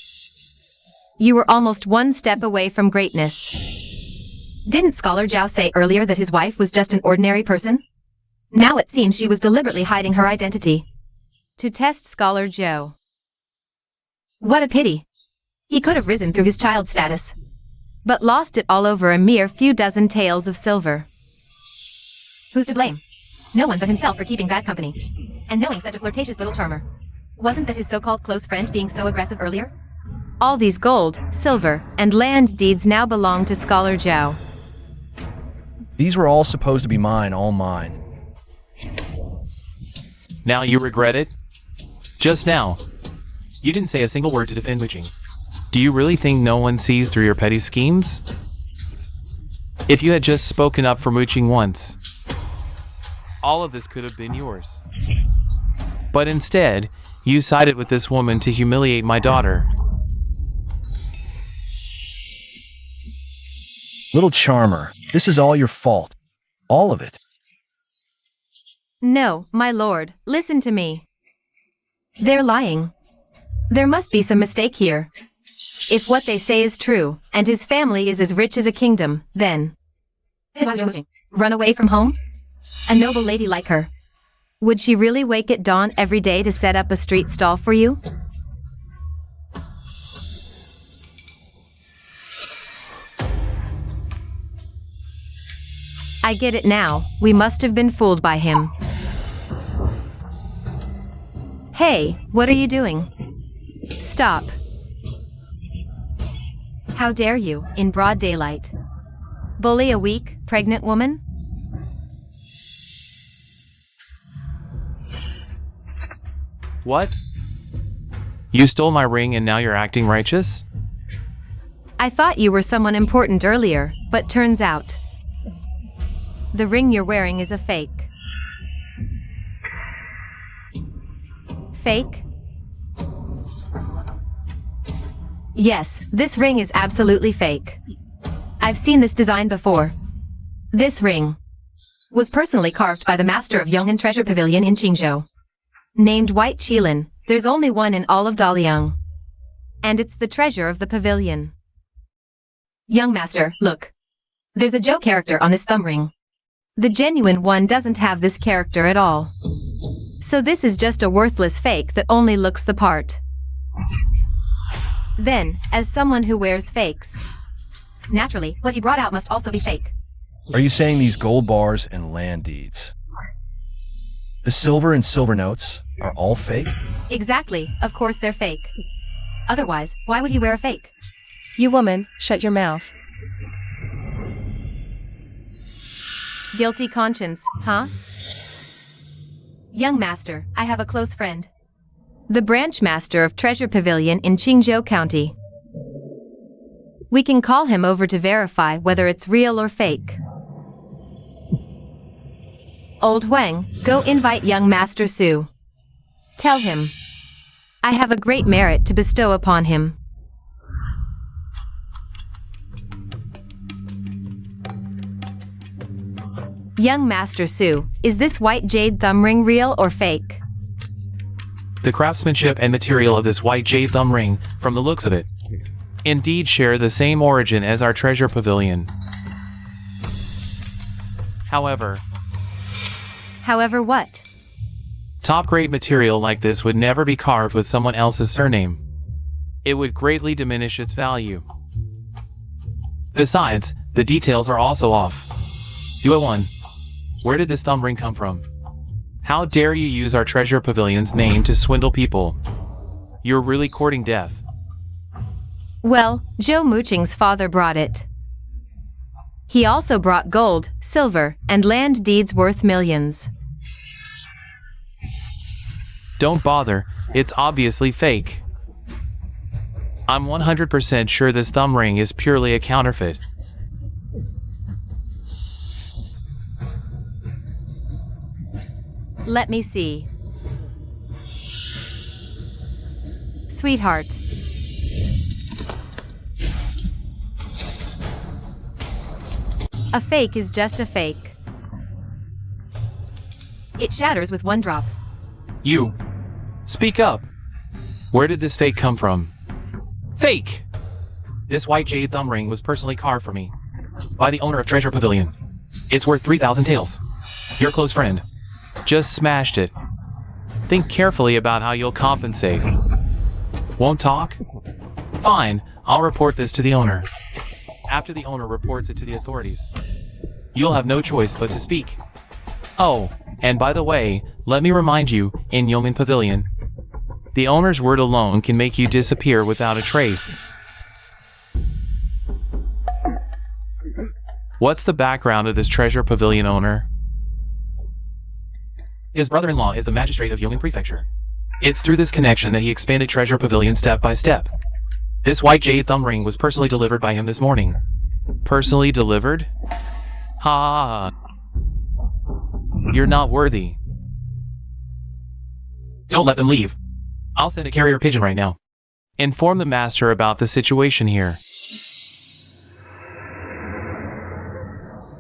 You were almost one step away from greatness. Didn't Scholar Zhao say earlier that his wife was just an ordinary person? Now it seems she was deliberately hiding her identity to test Scholar Zhao. What a pity. He could have risen through his child status, but lost it all over a mere few dozen taels of silver. Who's to blame? No one but himself for keeping bad company, and knowing such a flirtatious little charmer. Wasn't that his so-called close friend being so aggressive earlier? All these gold, silver, and land deeds now belong to Scholar Zhao. These were all supposed to be mine, all mine. Now you regret it? Just now, you didn't say a single word to defend Wuching. Do you really think no one sees through your petty schemes? If you had just spoken up for Wuching once, all of this could have been yours. But instead, you sided with this woman to humiliate my daughter. Little charmer, this is all your fault. All of it. No, my lord, listen to me. They're lying. There must be some mistake here. If what they say is true, and his family is as rich as a kingdom, then run away from home? A noble lady like her. Would she really wake at dawn every day to set up a street stall for you? I get it now, we must have been fooled by him. Hey, what are you doing? Stop. How dare you, in broad daylight, bully a weak, pregnant woman? What? You stole my ring and now you're acting righteous? I thought you were someone important earlier, but turns out the ring you're wearing is a fake. Fake? Yes, this ring is absolutely fake. I've seen this design before. This ring was personally carved by the master of Yong'an Treasure Pavilion in Qingzhou. named White Qilin. There's only one in all of Daliang. And it's the treasure of the pavilion. Young master, look. There's a Joe character on this thumb ring. The genuine one doesn't have this character at all. So this is just a worthless fake that only looks the part. Then, as someone who wears fakes, naturally, what he brought out must also be fake. Are you saying these gold bars and land deeds, the silver and silver notes, are all fake? Exactly, of course they're fake. Otherwise, why would he wear a fake? You woman, shut your mouth. Guilty conscience, huh? Young master, I have a close friend. The branch master of Treasure Pavilion in Qingzhou County. We can call him over to verify whether it's real or fake. Old Huang, go invite young Master Su. Tell him I have a great merit to bestow upon him. Young Master Su, is this white jade thumb ring real or fake? The craftsmanship and material of this white jade thumb ring, from the looks of it, indeed share the same origin as our treasure pavilion. However what? Top-grade material like this would never be carved with someone else's surname. It would greatly diminish its value. Besides, the details are also off. Duo1, where did this thumb ring come from? How dare you use our treasure pavilion's name to swindle people? You're really courting death. Well, Zhou Muqing's father brought it. He also brought gold, silver, and land deeds worth millions. Don't bother, it's obviously fake. I'm 100% sure this thumb ring is purely a counterfeit. Let me see. Sweetheart. A fake is just a fake. It shatters with one drop. You. Speak up. Where did this fake come from? Fake! This white jade thumb ring was personally carved for me by the owner of Treasure Pavilion. It's worth 3,000 taels. Your close friend just smashed it. Think carefully about how you'll compensate. Won't talk? Fine, I'll report this to the owner. After the owner reports it to the authorities, you'll have no choice but to speak. Oh, and by the way, let me remind you, in Yeoman Pavilion, the owner's word alone can make you disappear without a trace. What's the background of this Treasure Pavilion owner? His brother-in-law is the magistrate of Yeoman Prefecture. It's through this connection that he expanded Treasure Pavilion step by step. This white jade thumb ring was personally delivered by him this morning. Personally delivered? Ha! You're not worthy. Don't let them leave. I'll send a carrier pigeon right now. Inform the master about the situation here.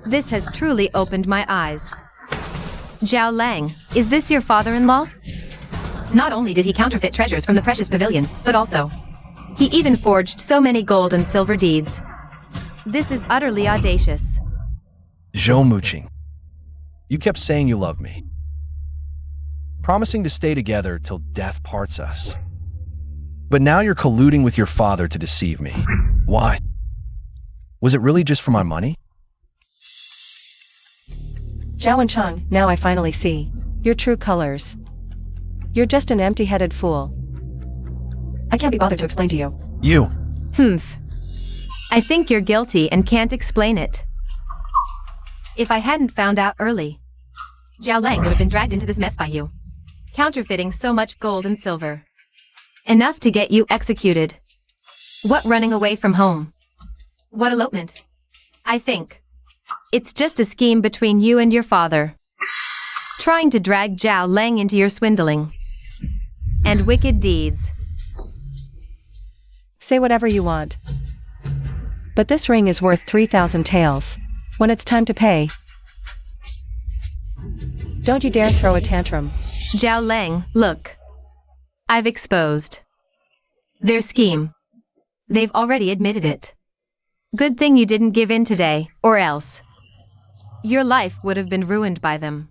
This has truly opened my eyes. Zhao Lang, is this your father-in-law? Not only did he counterfeit treasures from the precious pavilion, but also, he even forged so many gold and silver deeds. This is utterly audacious. Zhou Muqing, you kept saying you loved me, promising to stay together till death parts us. But now you're colluding with your father to deceive me. Why? Was it really just for my money? Zhao and Chang, now I finally see your true colors. You're just an empty-headed fool. I can't be bothered to explain to you. You. Humph. I think you're guilty and can't explain it. If I hadn't found out early, Zhao Lang would have been dragged into this mess by you. Counterfeiting so much gold and silver. Enough to get you executed. What running away from home? What elopement? I think it's just a scheme between you and your father. Trying to drag Zhao Lang into your swindling and wicked deeds. Say whatever you want. But this ring is worth 3,000 taels. When it's time to pay, don't you dare throw a tantrum. Zhao Lang, look. I've exposed their scheme. They've already admitted it. Good thing you didn't give in today, or else your life would have been ruined by them.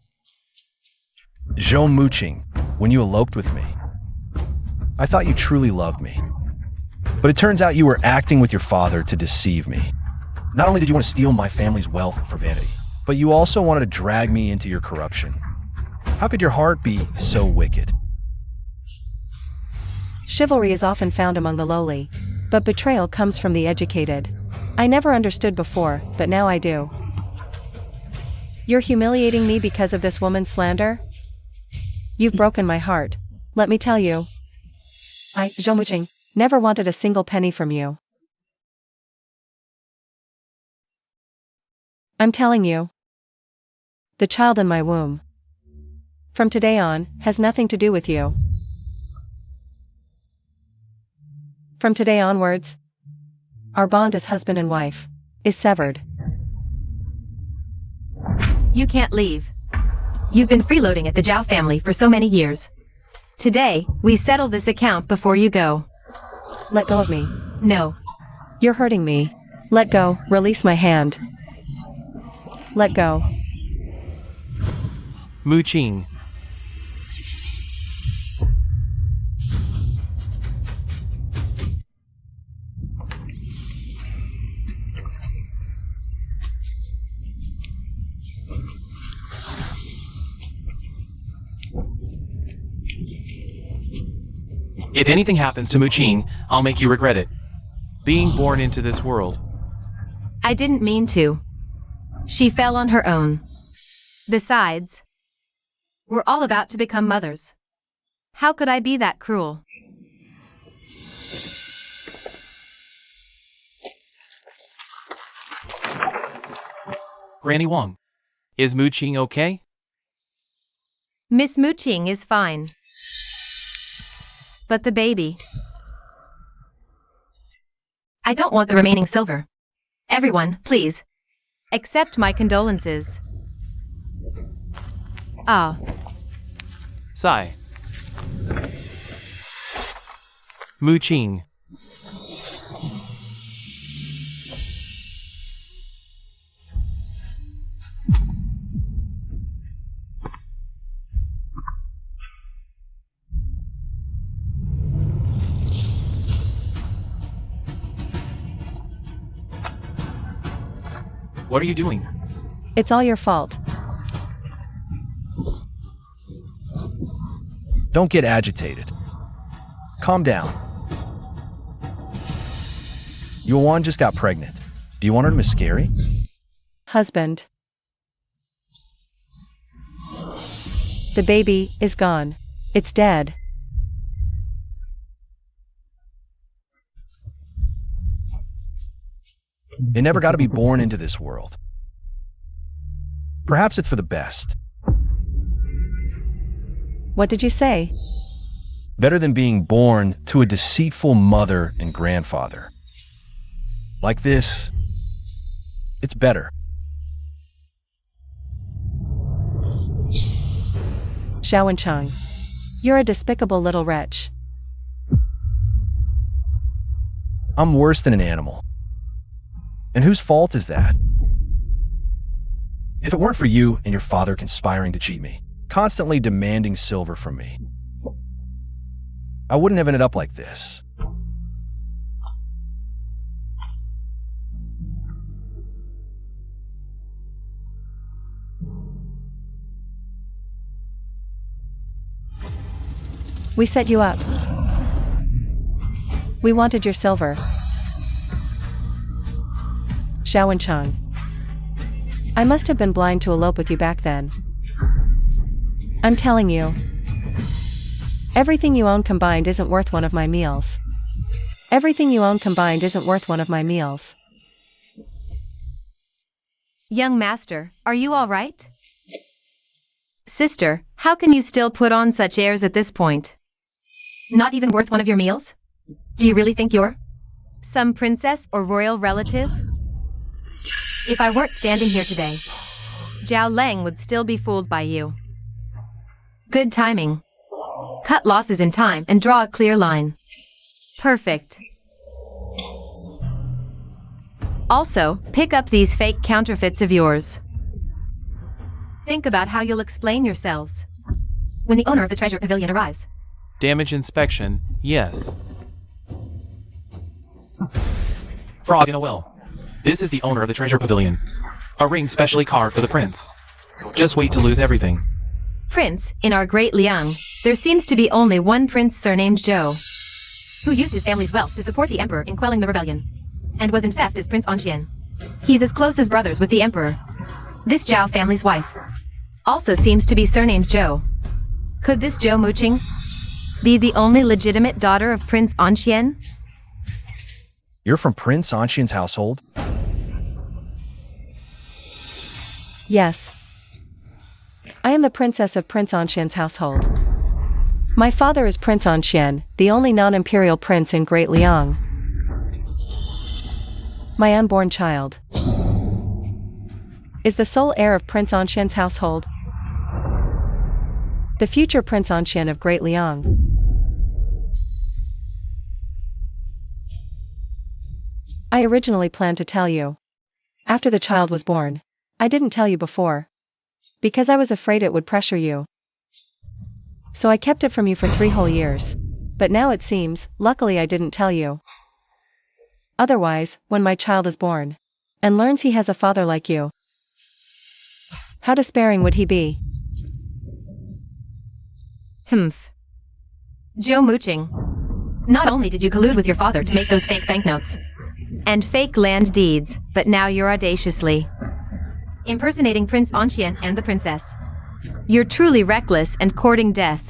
DWZYMXY, when you eloped with me, I thought you truly loved me. But it turns out you were acting with your father to deceive me. Not only did you want to steal my family's wealth for vanity, but you also wanted to drag me into your corruption. How could your heart be so wicked? Chivalry is often found among the lowly, but betrayal comes from the educated. I never understood before, but now I do. You're humiliating me because of this woman's slander? You've broken my heart. Let me tell you. I, DWZYMXY, never wanted a single penny from you. I'm telling you. The child in my womb, from today on, has nothing to do with you. From today onwards, our bond as husband and wife is severed. You can't leave. You've been freeloading at the Zhao family for so many years. Today, we settle this account before you go. Let go of me. No. You're hurting me. Let go. Release my hand. Let go. Muqing. If anything happens to Muqing, I'll make you regret it. Being born into this world. I didn't mean to. She fell on her own. Besides, we're all about to become mothers. How could I be that cruel? Granny Wong, is Muqing okay? Miss Muqing is fine. But the baby. I don't want the remaining silver. Everyone, please. Accept my condolences. Ah. Sigh. Muqing. What are you doing? It's all your fault. Don't get agitated. Calm down. Yuan just got pregnant. Do you want her to miscarry? Husband. The baby is gone. It's dead. It never got to be born into this world. Perhaps it's for the best. What did you say? Better than being born to a deceitful mother and grandfather. Like this, it's better. DWZYMXY. You're a despicable little wretch. I'm worse than an animal. And whose fault is that? If it weren't for you and your father conspiring to cheat me, constantly demanding silver from me, I wouldn't have ended up like this. We set you up. We wanted your silver. DWZYMXY. I must have been blind to elope with you back then. I'm telling you. Everything you own combined isn't worth one of my meals. Everything you own combined isn't worth one of my meals. Young master, are you all right? Sister, how can you still put on such airs at this point? Not even worth one of your meals? Do you really think you're some princess or royal relative? If I weren't standing here today, Zhao Lang would still be fooled by you. Good timing. Cut losses in time and draw a clear line. Perfect. Also, pick up these fake counterfeits of yours. Think about how you'll explain yourselves when the owner of the treasure pavilion arrives. Damage inspection, yes. Frog in a well. This is the owner of the treasure pavilion. A ring specially carved for the prince. Just wait to lose everything. Prince, in our great Liang, there seems to be only one prince surnamed Zhou, who used his family's wealth to support the emperor in quelling the rebellion, and was in theft as Prince Anxian. He's as close as brothers with the emperor. This Zhao family's wife also seems to be surnamed Zhou. Could this Zhou Muqing be the only legitimate daughter of Prince Anxian? You're from Prince Anxian's household? Yes. I am the princess of Prince Anxian's household. My father is Prince Anxian, the only non-imperial prince in Great Liang. My unborn child is the sole heir of Prince Anxian's household. The future Prince Anxian of Great Liang. I originally planned to tell you after the child was born. I didn't tell you before because I was afraid it would pressure you. So I kept it from you for 3 whole years. But now it seems, luckily I didn't tell you. Otherwise, when my child is born and learns he has a father like you, how despairing would he be? Humph. Zhou Muqing. Not only did you collude with your father to make those fake banknotes and fake land deeds, but now you're audaciously impersonating Prince Anxian and the princess. You're truly reckless and courting death.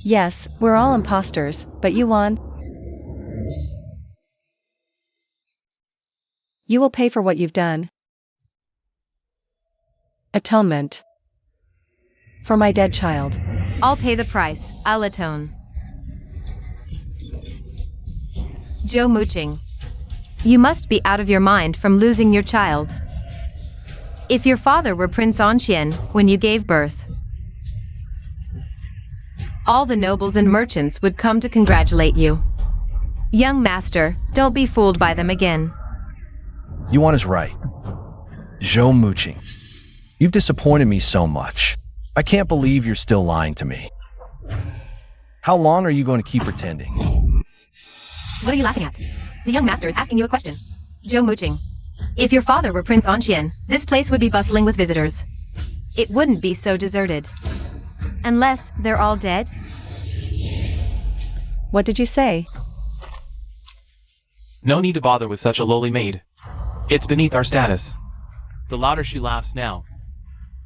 Yes, we're all imposters, but you won. You will pay for what you've done. Atonement. For my dead child. I'll pay the price. I'll atone. Zhou Muqing. You must be out of your mind from losing your child. If your father were Prince Anxian when you gave birth, all the nobles and merchants would come to congratulate you. Young master, don't be fooled by them again. Yuan is right. Zhou Muqing. You've disappointed me so much. I can't believe you're still lying to me. How long are you going to keep pretending? What are you laughing at? The young master is asking you a question. Zhou Muqing. If your father were Prince Anxian, this place would be bustling with visitors. It wouldn't be so deserted. Unless they're all dead? What did you say? No need to bother with such a lowly maid. It's beneath our status. The louder she laughs now,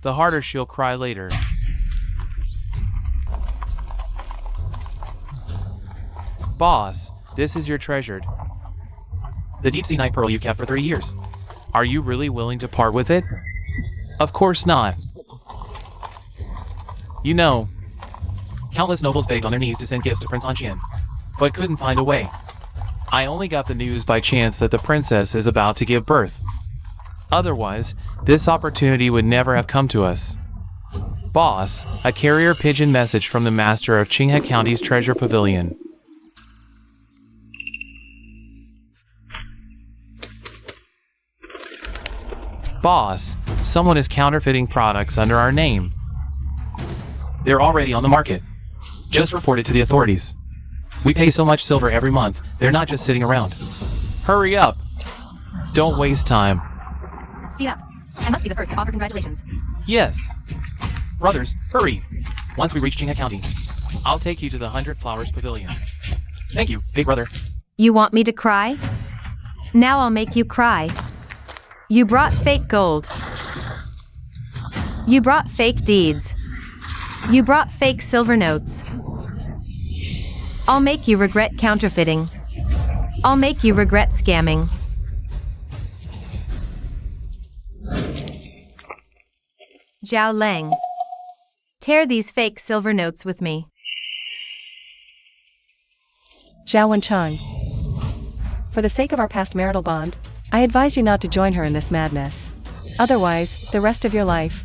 the harder she'll cry later. Boss, this is your treasured. The deep sea night pearl you kept for 3 years. Are you really willing to part with it? Of course not. You know, countless nobles begged on their knees to send gifts to Prince Anxian, but couldn't find a way. I only got the news by chance that the princess is about to give birth. Otherwise, this opportunity would never have come to us. Boss, a carrier pigeon message from the master of Qinghe County's treasure pavilion. Boss, someone is counterfeiting products under our name. They're already on the market. Just report it to the authorities. We pay so much silver every month, they're not just sitting around. Hurry up! Don't waste time. Speed up. I must be the first to offer congratulations. Yes. Brothers, hurry! Once we reach Qinghe County, I'll take you to the 100 Flowers Pavilion. Thank you, big brother. You want me to cry? Now I'll make you cry. You brought fake gold. You brought fake deeds. You brought fake silver notes. I'll make you regret counterfeiting. I'll make you regret scamming. Zhao Lang. Tear these fake silver notes with me. Zhao Wenchang. For the sake of our past marital bond, I advise you not to join her in this madness. Otherwise, the rest of your life,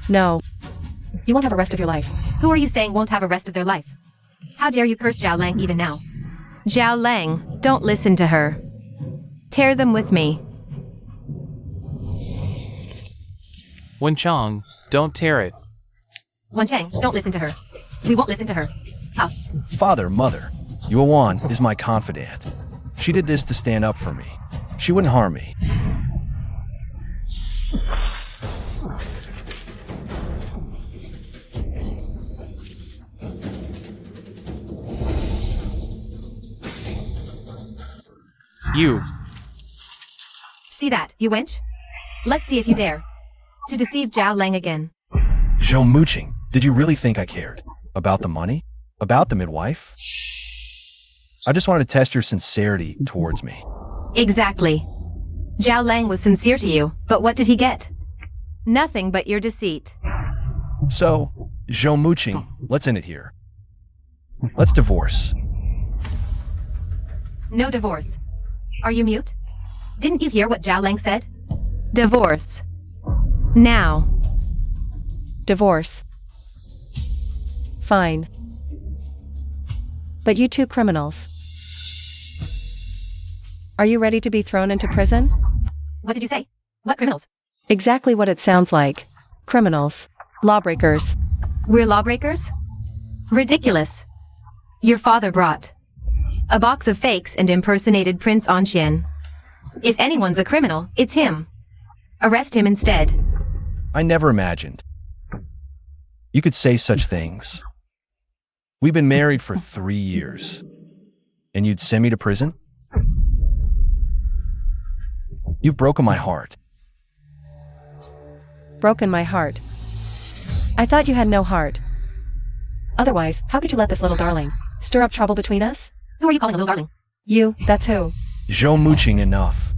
no, You won't have a rest of your life. Who are you saying won't have a rest of their life? How dare you curse Zhao Lang even now? Zhao Lang, don't listen to her. Tear them with me. Wen Chang, don't tear it. Wen Chang, don't listen to her. We won't listen to her. How? Father, mother, Yuan is my confidant. She did this to stand up for me. She wouldn't harm me. You. See that, you wench? Let's see if you dare to deceive Zhao Lang again. DWZYMXY, did you really think I cared? About the money? About the midwife? I just wanted to test your sincerity towards me. Exactly. Zhao Lang was sincere to you, but what did he get? Nothing but your deceit. So, DWZYMXY, let's end it here. Let's divorce. No divorce. Are you mute? Didn't you hear what Zhao Lang said? Divorce. Now. Divorce. Fine. But you two criminals. Are you ready to be thrown into prison? What did you say? What criminals? Exactly what it sounds like. Criminals. Lawbreakers. We're lawbreakers? Ridiculous. Your father brought a box of fakes and impersonated Prince Anxian. If anyone's a criminal, it's him. Arrest him instead. I never imagined you could say such things. We've been married for 3 years, and you'd send me to prison? You've broken my heart. Broken my heart. I thought you had no heart. Otherwise, how could you let this little darling stir up trouble between us? Who are you calling a little darling? You, that's who. DWZYMXY enough.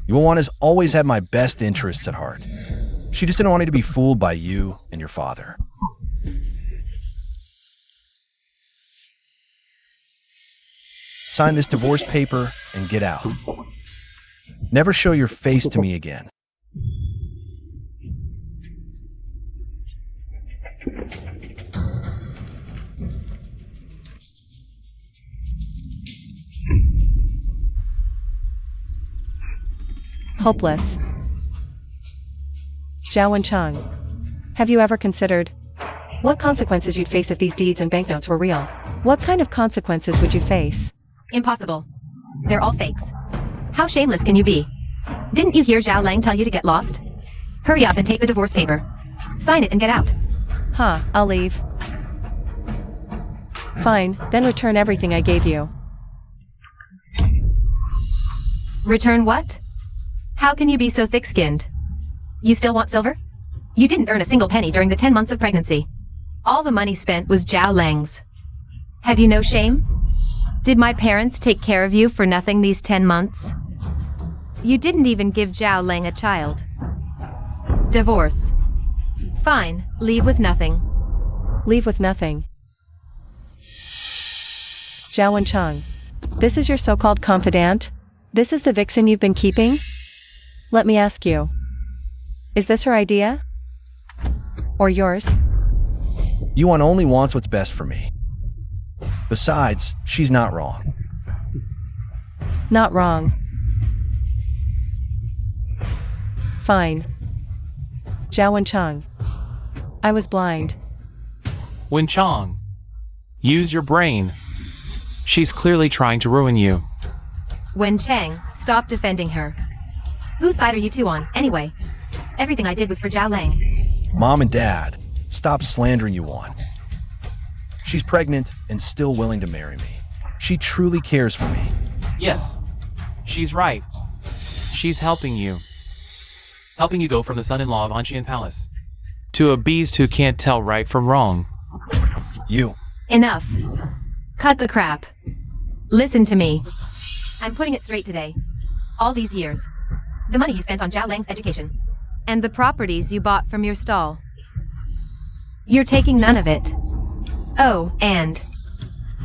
Yuan has always had my best interests at heart. She just didn't want me to be fooled by you and your father. Sign this divorce paper and get out. Never show your face to me again. Hopeless. Zhao Wenchang, have you ever considered what consequences you'd face if these deeds and banknotes were real? What kind of consequences would you face? Impossible. They're all fakes. How shameless can you be? Didn't you hear Zhao Lang tell you to get lost? Hurry up and take the divorce paper. Sign it and get out. Huh, I'll leave. Fine, then return everything I gave you. Return what? How can you be so thick-skinned? You still want silver? You didn't earn a single penny during the 10 months of pregnancy. All the money spent was Zhao Lang's. Have you no shame? Did my parents take care of you for nothing these 10 months? You didn't even give Zhao Lang a child. Divorce. Fine, leave with nothing. Leave with nothing. Zhao Wenchang, this is your so-called confidant? This is the vixen you've been keeping? Let me ask you. Is this her idea? Or yours? Yuan only wants what's best for me. Besides, she's not wrong. Not wrong. Fine. Zhao Wenchang. I was blind. Wen Chang, use your brain. She's clearly trying to ruin you. Wen Chang, stop defending her. Whose side are you two on, anyway? Everything I did was for Zhao Lang. Mom and Dad, stop slandering Yuan. She's pregnant and still willing to marry me. She truly cares for me. Yes, she's right. She's helping you. Helping you go from the son-in-law of Anxian Palace to a beast who can't tell right from wrong. You. Enough. Cut the crap. Listen to me. I'm putting it straight today. All these years. The money you spent on Zhao Lang's education. And the properties you bought from your stall. You're taking none of it. Oh, and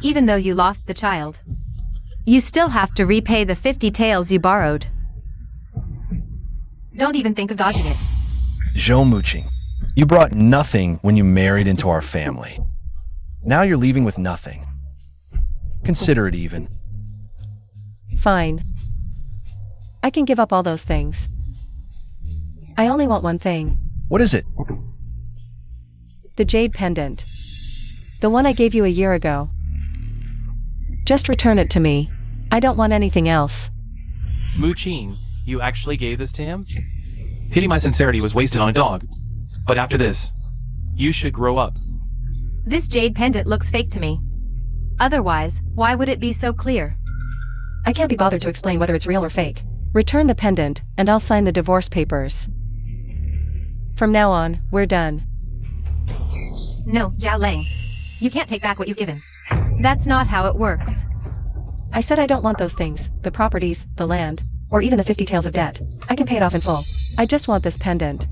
even though you lost the child, you still have to repay the 50 taels you borrowed. Don't even think of dodging it. DWZYMXY, You brought nothing when you married into our family. Now you're leaving with nothing. Consider it even. Fine. I can give up all those things. I only want one thing. What is it? The jade pendant. The one I gave you a year ago. Just return it to me. I don't want anything else. Muqing, you actually gave this to him? Pity my sincerity was wasted on a dog. But after this, you should grow up. This jade pendant looks fake to me. Otherwise, why would it be so clear? I can't be bothered to explain whether it's real or fake. Return the pendant, and I'll sign the divorce papers. From now on, we're done. No, Zhao Lang. You can't take back what you've given. That's not how it works. I said I don't want those things, the properties, the land, or even the 50 taels of debt. I can pay it off in full. I just want this pendant.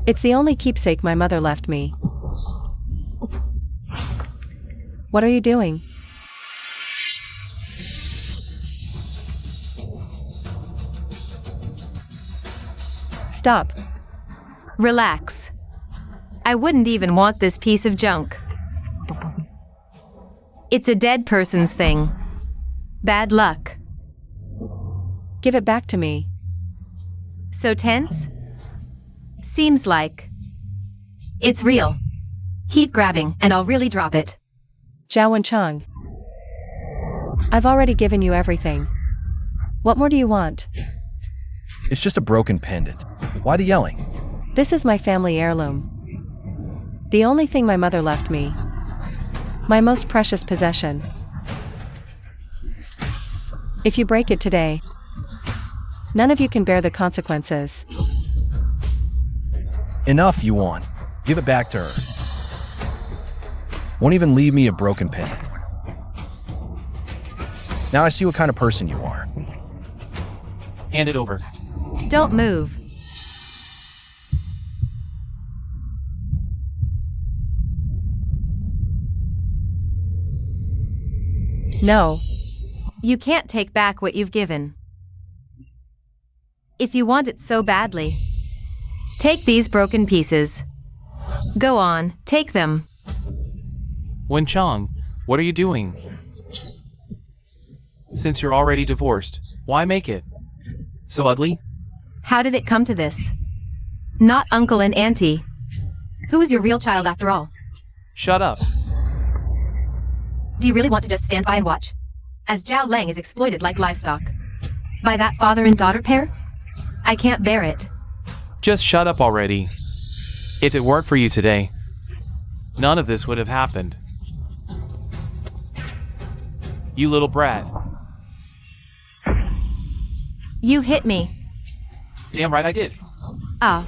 It's the only keepsake my mother left me. What are you doing? Stop. Relax. I wouldn't even want this piece of junk. It's a dead person's thing. Bad luck. Give it back to me. So tense? Seems like. It's real. Heat grabbing, and I'll really drop it. Zhao Wenchang. I've already given you everything. What more do you want? It's just a broken pendant. Why the yelling? This is my family heirloom. The only thing my mother left me. My most precious possession. If you break it today, none of you can bear the consequences. Enough, you want. Give it back to her. Won't even leave me a broken pendant. Now I see what kind of person you are. Hand it over. Don't move. No. You can't take back what you've given. If you want it so badly, take these broken pieces. Go on, take them. Wenchang, what are you doing? Since you're already divorced, why make it so ugly? How did it come to this? Not uncle and auntie. Who is your real child after all? Shut up. Do you really want to just stand by and watch, as Zhao Lang is exploited like livestock? By that father and daughter pair? I can't bear it. Just shut up already. If it weren't for you today, none of this would have happened. You little brat. You hit me. Damn right I did. Ah.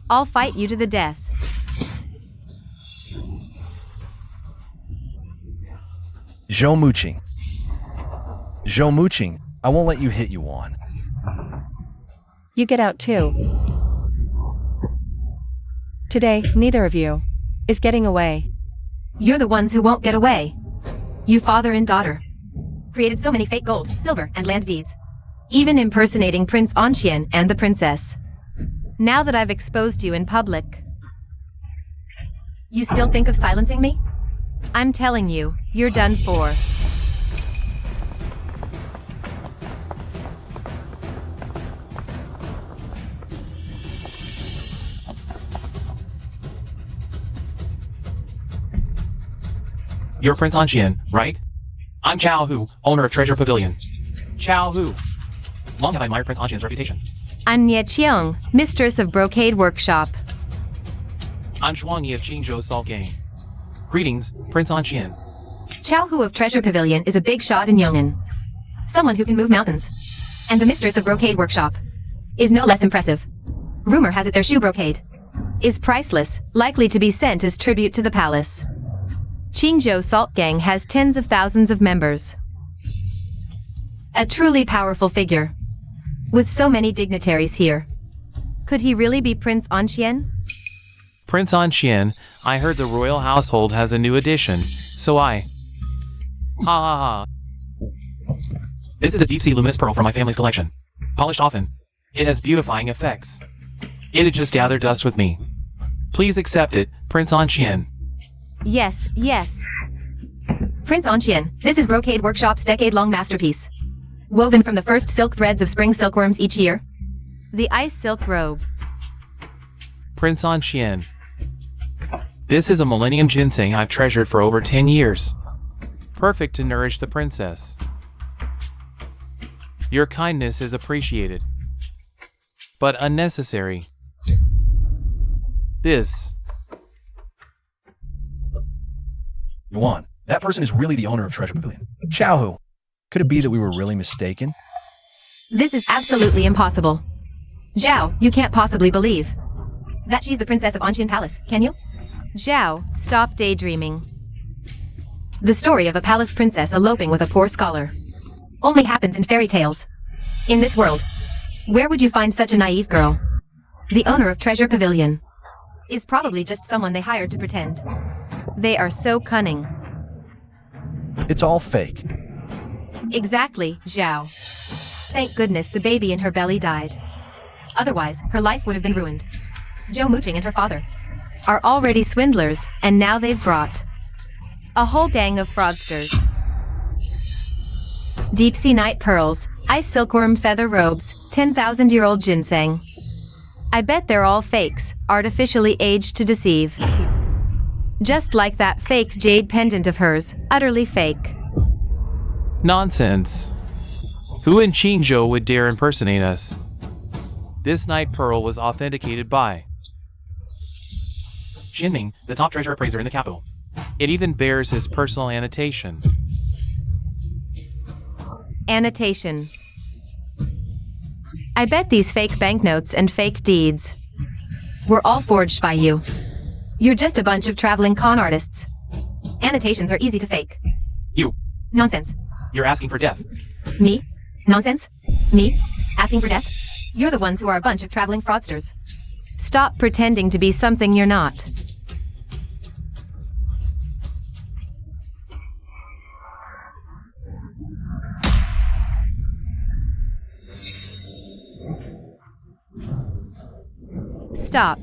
I'll fight you to the death. Zhou Muqing, I won't let you hit Yuan. You get out too. Today, neither of you is getting away. You're the ones who won't get away. You father and daughter. Created so many fake gold, silver, and land deeds. Even impersonating Prince Anxian and the princess. Now that I've exposed you in public, you still think of silencing me? I'm telling you, you're done for. You're Prince Anxian, right? I'm Chao Hu, owner of Treasure Pavilion. Chao Hu. Long have I admired Prince Anxian's reputation. I'm Nie Chiang, mistress of Brocade Workshop. I'm Shuangyi of DWZYMXY Gang. Greetings, Prince Anxian. Chao Hu of Treasure Pavilion is a big shot in Yong'an. Someone who can move mountains. And the mistress of Brocade Workshop is no less impressive. Rumor has it their shoe brocade is priceless, likely to be sent as tribute to the palace. DWZYMXY Gang has tens of thousands of members. A truly powerful figure. With so many dignitaries here. Could he really be Prince Anxian? Prince Anxian, I heard the royal household has a new addition, so I... Ha ha ha. This is a deep sea luminous pearl from my family's collection. Polished often. It has beautifying effects. It had just gathered dust with me. Please accept it, Prince Anxian. Yes, yes. Prince Anxian, this is Brocade Workshop's decade-long masterpiece. Woven from the first silk threads of spring silkworms each year. The ice silk robe. Prince Anxian. This is a millennium ginseng I've treasured for over 10 years. Perfect to nourish the princess. Your kindness is appreciated, but unnecessary. This. Yuan, that person is really the owner of Treasure Pavilion. Xiaohu, could it be that we were really mistaken? This is absolutely impossible. Zhao, you can't possibly believe that she's the princess of Anxian Palace, can you? Zhao, stop daydreaming. The story of a palace princess eloping with a poor scholar only happens in fairy tales. In this world, where would you find such a naive girl? The owner of Treasure Pavilion is probably just someone they hired to pretend. They are so cunning. It's all fake. Exactly, Zhao. Thank goodness the baby in her belly died. Otherwise, her life would have been ruined. Zhou Muqing and her father are already swindlers, and now they've brought a whole gang of fraudsters. Deep sea night pearls, ice silkworm feather robes, 10,000-year-old ginseng. I bet they're all fakes, artificially aged to deceive. Just like that fake jade pendant of hers, utterly fake. Nonsense. Who in Qingzhou would dare impersonate us? This night pearl was authenticated by Jinming, the top treasure appraiser in the capital. It even bears his personal annotation. Annotation. I bet these fake banknotes and fake deeds were all forged by you. You're just a bunch of traveling con artists. Annotations are easy to fake. You. Nonsense. You're asking for death. Me? Nonsense? Me? Asking for death? You're the ones who are a bunch of traveling fraudsters. Stop pretending to be something you're not. Stop.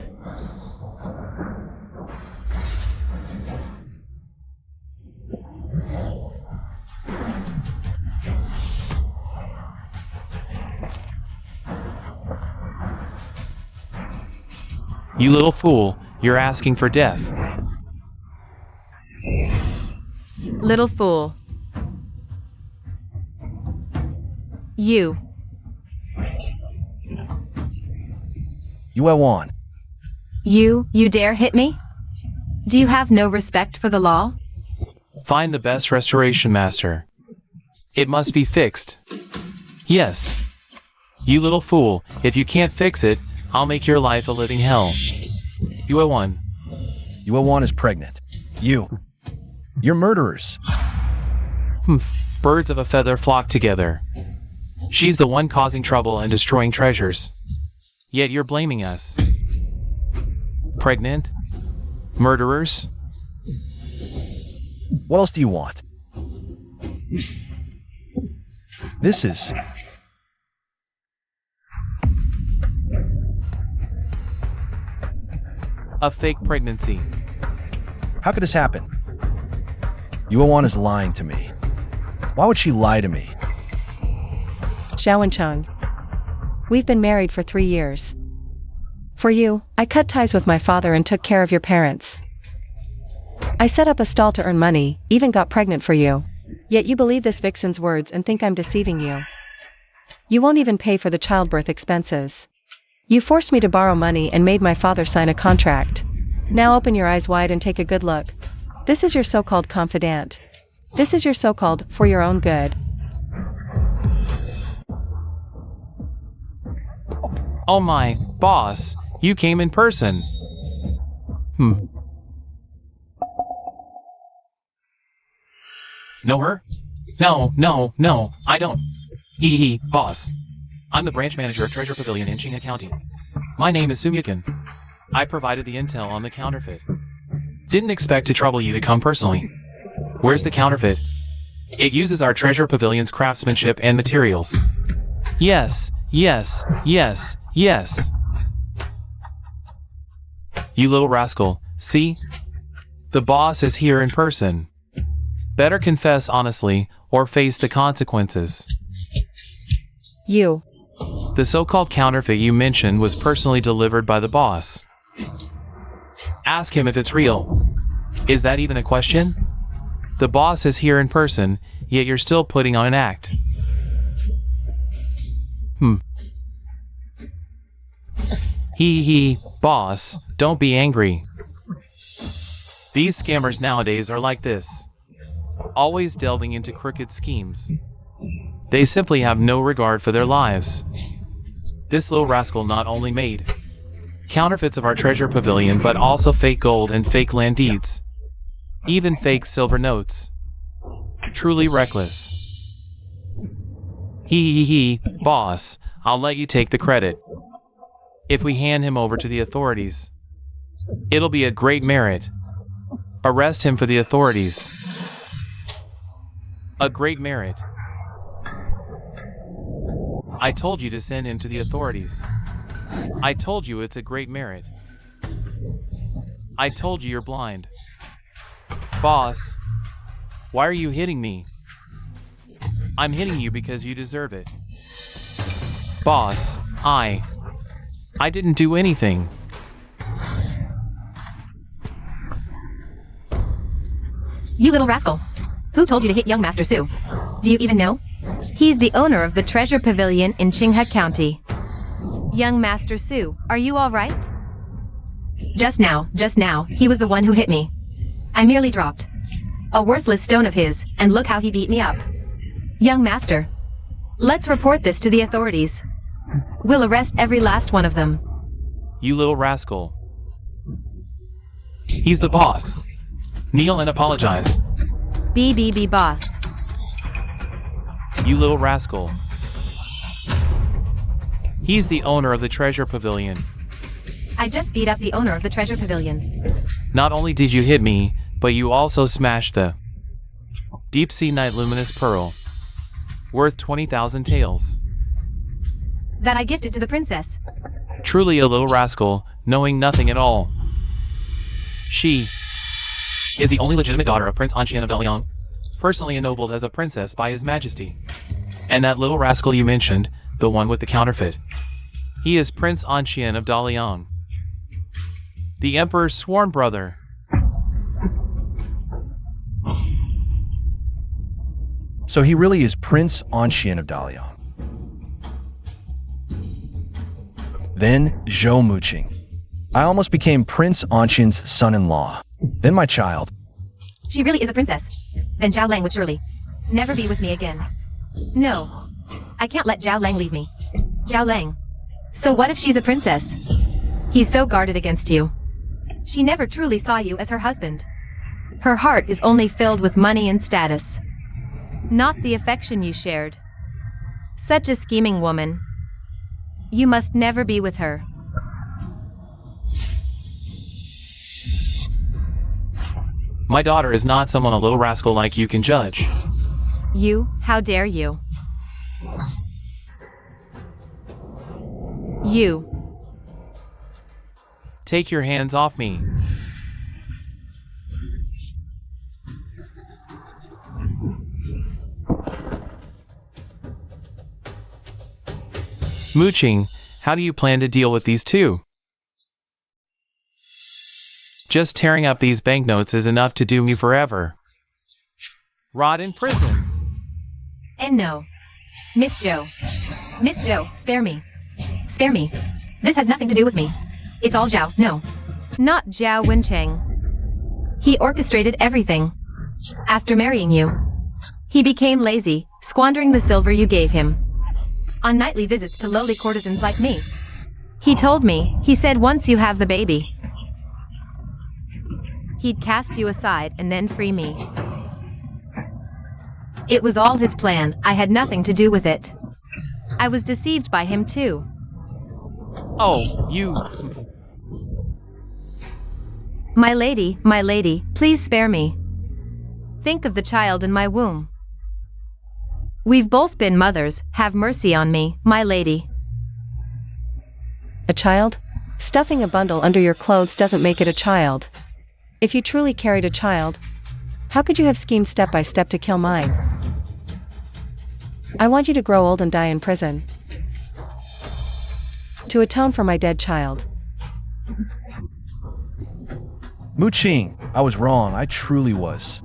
You little fool, you're asking for death. Little fool. You. Yuan. You dare hit me? Do you have no respect for the law? Find the best restoration master. It must be fixed. Yes. You little fool, if you can't fix it, I'll make your life a living hell. Yuan. Yuan is pregnant. You're murderers. Birds of a feather flock together. She's the one causing trouble and destroying treasures. Yet you're blaming us. Pregnant? Murderers? What else do you want? This is... a fake pregnancy. How could this happen? Yuan is lying to me. Why would she lie to me? Xiao and Cheng. We've been married for 3 years. For you, I cut ties with my father and took care of your parents. I set up a stall to earn money, even got pregnant for you. Yet you believe this vixen's words and think I'm deceiving you. You won't even pay for the childbirth expenses. You forced me to borrow money and made my father sign a contract. Now open your eyes wide and take a good look. This is your so-called confidant. This is your so-called for your own good. Oh my, boss, you came in person. Know her? No, I don't. Hee, boss. I'm the branch manager of Treasure Pavilion in Qing Accounting. My name is Sumyakin. I provided the intel on the counterfeit. Didn't expect to trouble you to come personally. Where's the counterfeit? It uses our Treasure Pavilion's craftsmanship and materials. Yes. You little rascal, see? The boss is here in person. Better confess honestly, or face the consequences. You. The so-called counterfeit you mentioned was personally delivered by the boss. Ask him if it's real. Is that even a question? The boss is here in person, yet you're still putting on an act. Boss, don't be angry. These scammers nowadays are like this. Always delving into crooked schemes. They simply have no regard for their lives. This little rascal not only made counterfeits of our treasure pavilion but also fake gold and fake land deeds. Even fake silver notes. Truly reckless. Boss, I'll let you take the credit. If we hand him over to the authorities, it'll be a great merit. Arrest him for the authorities. A great merit. I told you to send him to the authorities. I told you it's a great merit. I told you you're blind. Boss, why are you hitting me? I'm hitting you because you deserve it. Boss, I didn't do anything. You little rascal. Who told you to hit young Master Su? Do you even know? He's the owner of the treasure pavilion in Qinghe County. Young Master Su, are you all right? Just now, he was the one who hit me. I merely dropped a worthless stone of his, and look how he beat me up. Young Master, let's report this to the authorities. We'll arrest every last one of them. You little rascal. He's the boss. Kneel and apologize. BBB boss. You little rascal. He's the owner of the treasure pavilion. I just beat up the owner of the treasure pavilion. Not only did you hit me, but you also smashed the deep sea night luminous pearl, worth 20,000 taels. That I gifted to the princess. Truly a little rascal, knowing nothing at all. She is the only legitimate daughter of Prince Anxian of Daliang, personally ennobled as a princess by His Majesty. And that little rascal you mentioned, the one with the counterfeit, he is Prince Anxian of Daliang, the Emperor's sworn brother. So he really is Prince Anxian of Daliang. Then Zhou Muqing. I almost became Prince Anxian's son-in-law. Then my child. She really is a princess. Then Zhao Lang would surely never be with me again. No. I can't let Zhao Lang leave me. Zhao Lang. So what if she's a princess? He's so guarded against you. She never truly saw you as her husband. Her heart is only filled with money and status. Not the affection you shared. Such a scheming woman. You must never be with her. My daughter is not someone a little rascal like you can judge. You, how dare you? You. Take your hands off me. Muqing, how do you plan to deal with these two? Just tearing up these banknotes is enough to doom you forever. Rot in prison. And no. Miss Zhou. Miss Zhou, spare me. Spare me. This has nothing to do with me. It's all Zhao, no. Not Zhao Wencheng. He orchestrated everything. After marrying you, he became lazy, squandering the silver you gave him on nightly visits to lowly courtesans like me. He told me, he said once you have the baby, he'd cast you aside and then free me. It was all his plan, I had nothing to do with it. I was deceived by him too. Oh, you... My lady, please spare me. Think of the child in my womb. We've both been mothers, have mercy on me, my lady. A child? Stuffing a bundle under your clothes doesn't make it a child. If you truly carried a child, how could you have schemed step by step to kill mine? I want you to grow old and die in prison. To atone for my dead child. Mu-Ching, I was wrong. I truly was.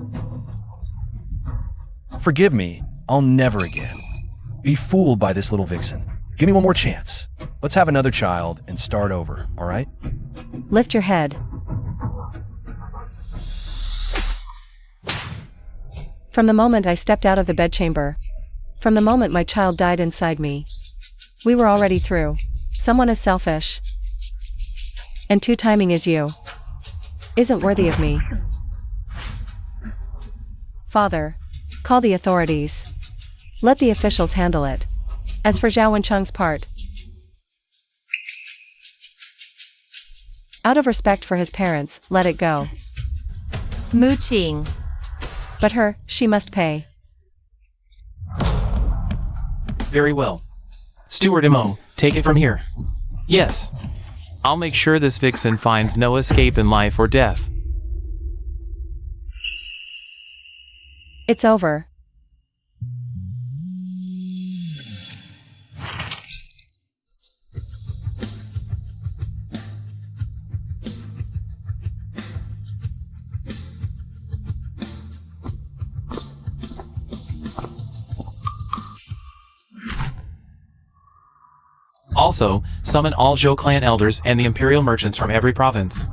Forgive me. I'll never again be fooled by this little vixen. Give me one more chance. Let's have another child and start over, all right? Lift your head. From the moment I stepped out of the bedchamber, from the moment my child died inside me, we were already through. Someone as selfish and two-timing as you isn't worthy of me. Father, call the authorities. Let the officials handle it. As for Zhao Wencheng's part, out of respect for his parents, let it go. Mu-Ching. But her, she must pay. Very well. Steward Mo, take it from here. Yes. I'll make sure this vixen finds no escape in life or death. It's over. Also, summon all Zhou clan elders and the imperial merchants from every province.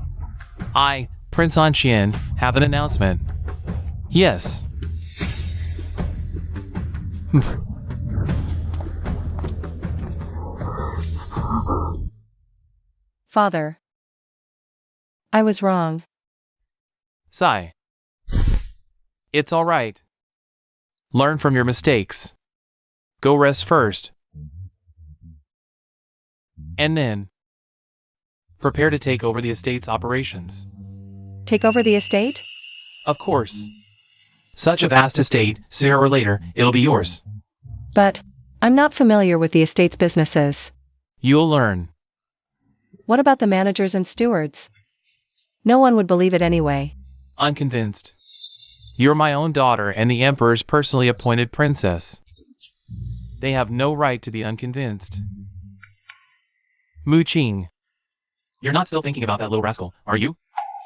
I, Prince Anxian, have an announcement. Yes. Father, I was wrong. Sigh. It's all right. Learn from your mistakes. Go rest first. And then, prepare to take over the estate's operations. Take over the estate? Of course. Such a vast estate, sooner or later, it'll be yours. But, I'm not familiar with the estate's businesses. You'll learn. What about the managers and stewards? No one would believe it anyway. Unconvinced. You're my own daughter and the Emperor's personally appointed princess. They have no right to be unconvinced. Mu-Ching. You're not still thinking about that little rascal, are you?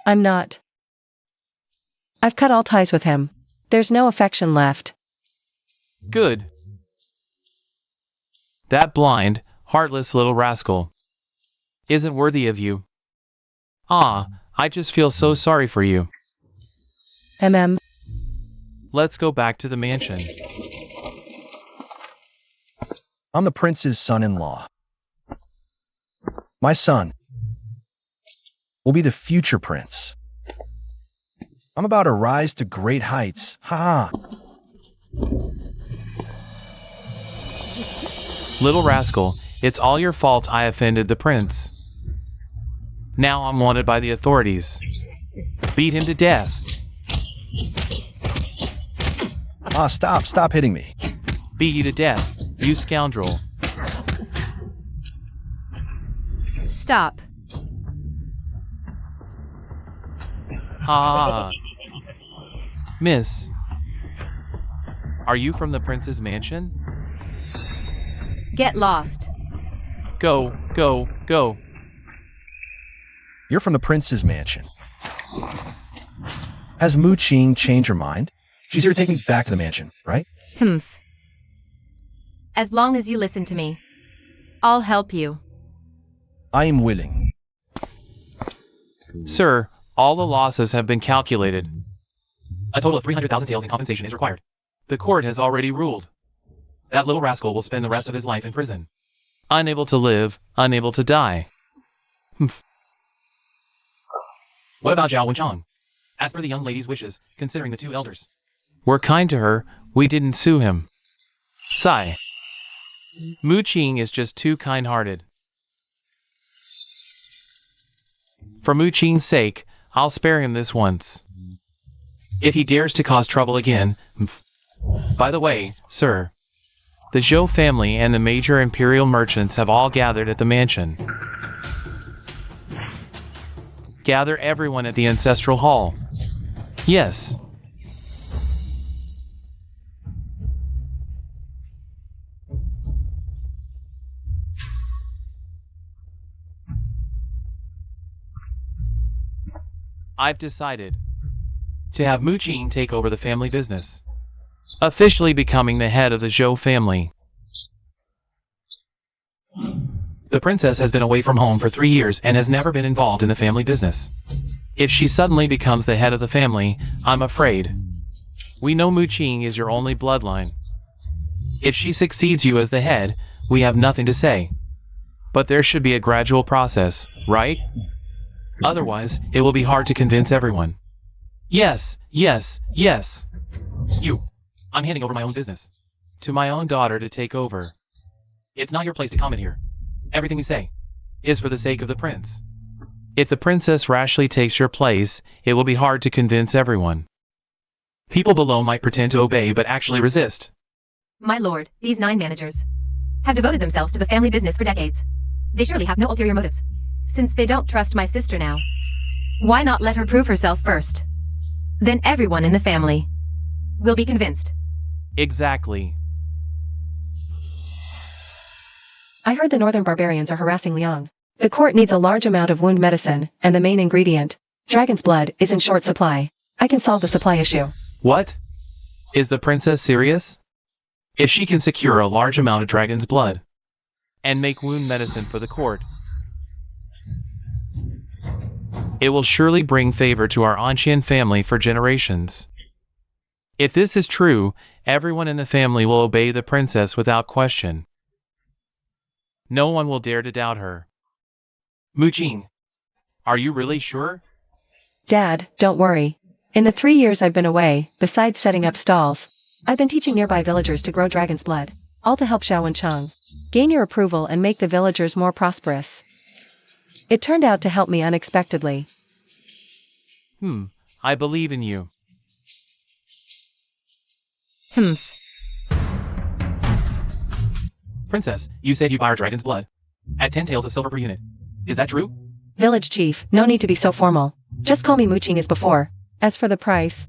I'm not. I've cut all ties with him. There's no affection left. Good. That blind, heartless little rascal isn't worthy of you. Ah, I just feel so sorry for you. Let's go back to the mansion. I'm the prince's son-in-law. My son will be the future prince. I'm about to rise to great heights. Ha ha. Little rascal, it's all your fault I offended the prince. Now I'm wanted by the authorities. Beat him to death. Ah, stop hitting me. Beat you to death, you scoundrel. Stop. Ah. Miss. Are you from the prince's mansion? Get lost. Go, go, go. You're from the prince's mansion. Has Mu-Ching changed her mind? She's here to take me back to the mansion, right? Humph. As long as you listen to me, I'll help you. I am willing. Sir, all the losses have been calculated. A total of 300,000 taels in compensation is required. The court has already ruled. That little rascal will spend the rest of his life in prison. Unable to live, unable to die. What about Zhao Wencheng? As per the young lady's wishes, considering the two elders. We're kind to her, we didn't sue him. Sigh. Mu-Ching is just too kind-hearted. For Mu-Ching's sake, I'll spare him this once. If he dares to cause trouble again... By the way, sir, the Zhou family and the major imperial merchants have all gathered at the mansion. Gather everyone at the ancestral hall. Yes. I've decided to have Muqing take over the family business, officially becoming the head of the Zhou family. The princess has been away from home for 3 years and has never been involved in the family business. If she suddenly becomes the head of the family, I'm afraid. We know Muqing is your only bloodline. If she succeeds you as the head, we have nothing to say. But there should be a gradual process, right? Otherwise, it will be hard to convince everyone. Yes, yes, yes. I'm handing over my own business to my own daughter to take over. It's not your place to comment here. Everything we say is for the sake of the prince. If the princess rashly takes your place, it will be hard to convince everyone. People below might pretend to obey but actually resist. My lord, these 9 managers have devoted themselves to the family business for decades. They surely have no ulterior motives. Since they don't trust my sister now, why not let her prove herself first? Then everyone in the family will be convinced. Exactly. I heard the northern barbarians are harassing Liang. The court needs a large amount of wound medicine, and the main ingredient, dragon's blood, is in short supply. I can solve the supply issue. What? Is the princess serious? If she can secure a large amount of dragon's blood and make wound medicine for the court, it will surely bring favor to our Anxian family for generations. If this is true, everyone in the family will obey the princess without question. No one will dare to doubt her. Muqing, are you really sure? Dad, don't worry. In the 3 years I've been away, besides setting up stalls, I've been teaching nearby villagers to grow dragon's blood, all to help Xiao and Cheng gain your approval and make the villagers more prosperous. It turned out to help me unexpectedly. I believe in you. Princess, you said you buy our dragon's blood at 10 taels of silver per unit. Is that true? Village chief, no need to be so formal. Just call me Muqing as before. As for the price,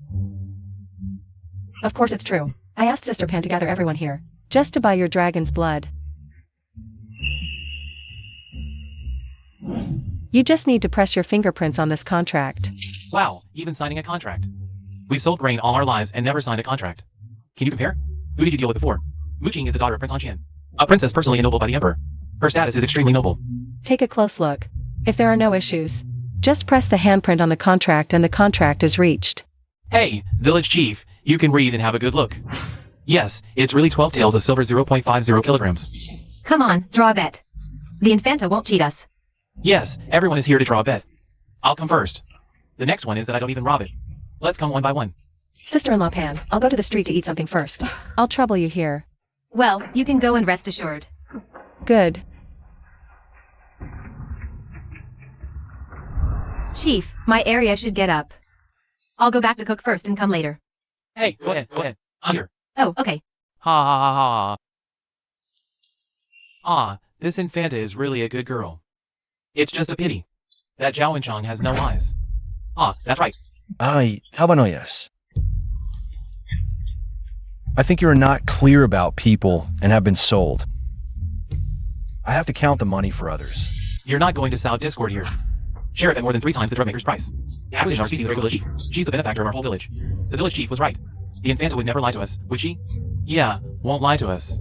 of course it's true. I asked Sister Pan to gather everyone here, just to buy your dragon's blood. You just need to press your fingerprints on this contract. Wow, even signing a contract. We've sold grain all our lives and never signed a contract. Can you compare? Who did you deal with before? Muqing is the daughter of Prince Anxian, a princess personally ennobled by the emperor. Her status is extremely noble. Take a close look. If there are no issues, just press the handprint on the contract and the contract is reached. Hey, village chief, you can read and have a good look. Yes, it's really 12 taels of silver 0.50 kilograms. Come on, draw a bet. The Infanta won't cheat us. Yes, everyone is here to draw a bet. I'll come first. The next one is that I don't even rob it. Let's come one by one. Sister-in-law Pan, I'll go to the street to eat something first. I'll trouble you here. Well, you can go and rest assured. Good. Chief, my area should get up. I'll go back to cook first and come later. Hey, go ahead. I'm here. Oh, okay. Ha ha ha ha. Ah, this Infanta is really a good girl. It's just a pity that Zhao Wenchang has no eyes. Ah, that's right. Ay, habanoyas. I think you're not clear about people and have been sold. I have to count the money for others. You're not going to sow discord here. Sheriff at more than 3 times the drug maker's price. The acquisition of our species of regular chief. She's the benefactor of our whole village. The village chief was right. The Infanta would never lie to us, would she? Yeah, won't lie to us.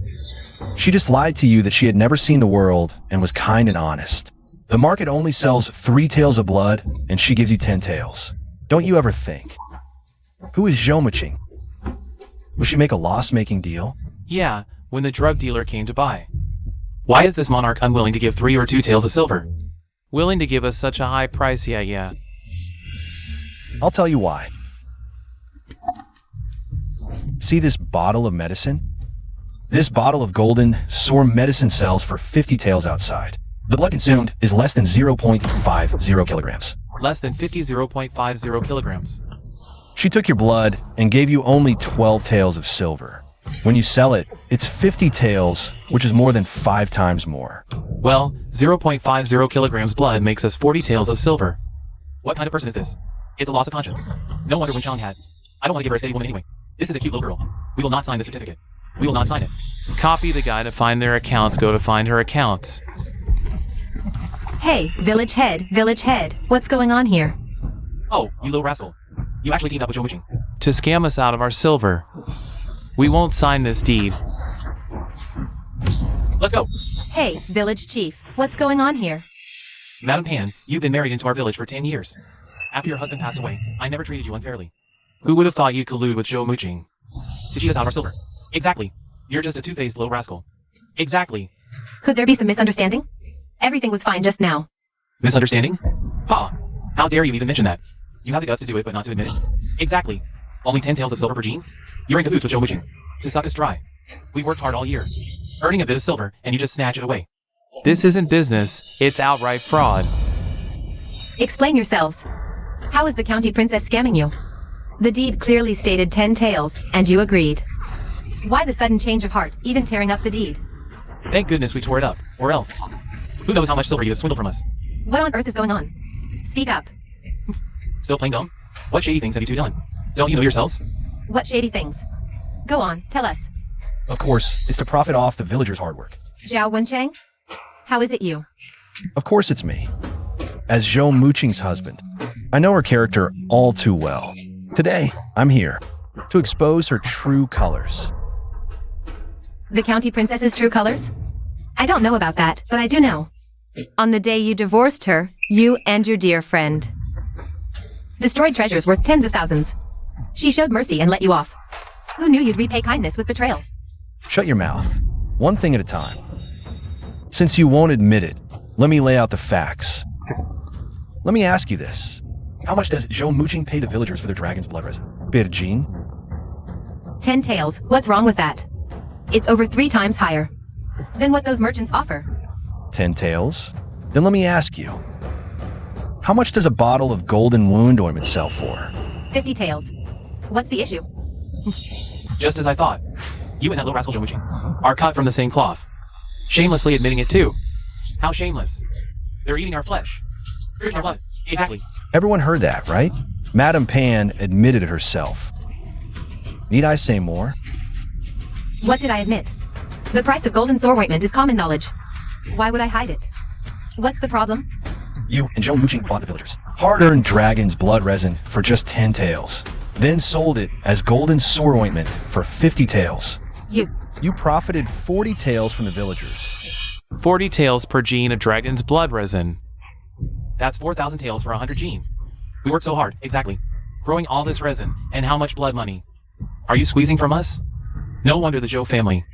She just lied to you that she had never seen the world and was kind and honest. The market only sells 3 taels of blood, and she gives you 10 taels. Don't you ever think? Who is Zhou? Will she make a loss-making deal? Yeah, when the drug dealer came to buy. Why is this monarch unwilling to give 3 or 2 taels of silver? Willing to give us such a high price, yeah. I'll tell you why. See this bottle of medicine? This bottle of golden, sore medicine sells for 50 taels outside. The blood consumed is less than 0.50 kilograms. Less than 0.50 kilograms. She took your blood and gave you only 12 taels of silver. When you sell it, it's 50 taels, which is more than 5 times more. Well, 0.50 kilograms blood makes us 40 taels of silver. What kind of person is this? It's a loss of conscience. No wonder Wenchang had. I don't want to give her a steady woman anyway. This is a cute little girl. We will not sign the certificate. We will not sign it. Copy the guy to find their accounts. Go to find her accounts. Hey, village head, what's going on here? Oh, you little rascal. You actually teamed up with DWZYMXY. To scam us out of our silver. We won't sign this deed. Let's go. Hey, village chief, what's going on here? Madam Pan, you've been married into our village for 10 years. After your husband passed away, I never treated you unfairly. Who would have thought you'd collude with DWZYMXY? To cheat us out of our silver. Exactly. You're just a two-faced little rascal. Exactly. Could there be some misunderstanding? Everything was fine just now. Misunderstanding? Ha! How dare you even mention that? You have the guts to do it, but not to admit it. Exactly. Only 10 taels of silver per gene? You're in cahoots with DWZYMXY. To suck us dry. We've worked hard all year, earning a bit of silver, and you just snatch it away. This isn't business. It's outright fraud. Explain yourselves. How is the county princess scamming you? The deed clearly stated 10 taels, and you agreed. Why the sudden change of heart, even tearing up the deed? Thank goodness we tore it up, or else. Who knows how much silver you have swindled from us? What on earth is going on? Speak up. Still playing dumb? What shady things have you two done? Don't you know yourselves? What shady things? Go on, tell us. Of course, it's to profit off the villagers' hard work. Zhao Wenchang? How is it you? Of course it's me. As DWZYMXY's husband, I know her character all too well. Today, I'm here to expose her true colors. The county princess's true colors? I don't know about that, but I do know. On the day you divorced her, you and your dear friend destroyed treasures worth tens of thousands. She showed mercy and let you off. Who knew you'd repay kindness with betrayal? Shut your mouth. One thing at a time. Since you won't admit it, let me lay out the facts. Let me ask you this. How much does DWZYMXY pay the villagers for their dragon's blood resin? Birjin? 10 taels, what's wrong with that? It's over 3 times higher than what those merchants offer. 10 taels? Then let me ask you. How much does a bottle of golden wound ointment sell for? 50 taels. What's the issue? Just as I thought. You and that little rascal DWZYMXY are cut from the same cloth. Shamelessly admitting it too. How shameless. They're eating our flesh. Drinking our blood. Exactly. Everyone heard that, right? Madam Pan admitted it herself. Need I say more? What did I admit? The price of golden sore ointment is common knowledge. Why would I hide it? What's the problem? You and DWZYMXY bought the villagers hard-earned dragon's blood resin for just 10 taels. Then sold it as golden sore ointment for 50 taels. You profited 40 taels from the villagers. 40 taels per gene of dragon's blood resin. That's 4,000 taels for 100 gene. We worked so hard, exactly. Growing all this resin, and how much blood money? Are you squeezing from us? No wonder the Zhou family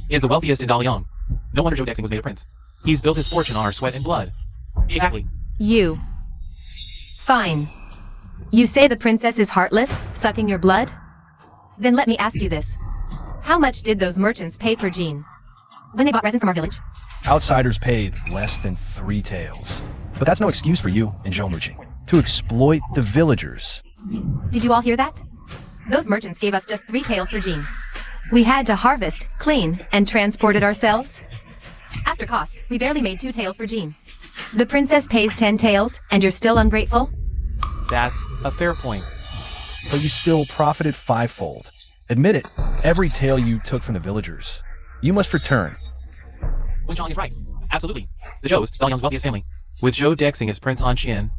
is the wealthiest in Daliang. No wonder DWZYMXY was made a prince. He's built his fortune on our sweat and blood. Exactly. You. Fine. You say the princess is heartless, sucking your blood? Then let me ask you this. How much did those merchants pay per gene when they bought resin from our village? Outsiders paid less than 3 taels. But that's no excuse for you and DWZYMXY to exploit the villagers. Did you all hear that? Those merchants gave us just 3 taels per gene. We had to harvest, clean, and transport it ourselves. After costs, we barely made 2 taels per gene. The princess pays 10 taels, and you're still ungrateful? That's a fair point. But you still profited 5-fold. Admit it, every tael you took from the villagers, you must return. Wenchang is right. Absolutely. The Zhou's Daliang's wealthiest family. With DWZYMXY as Prince Anxian.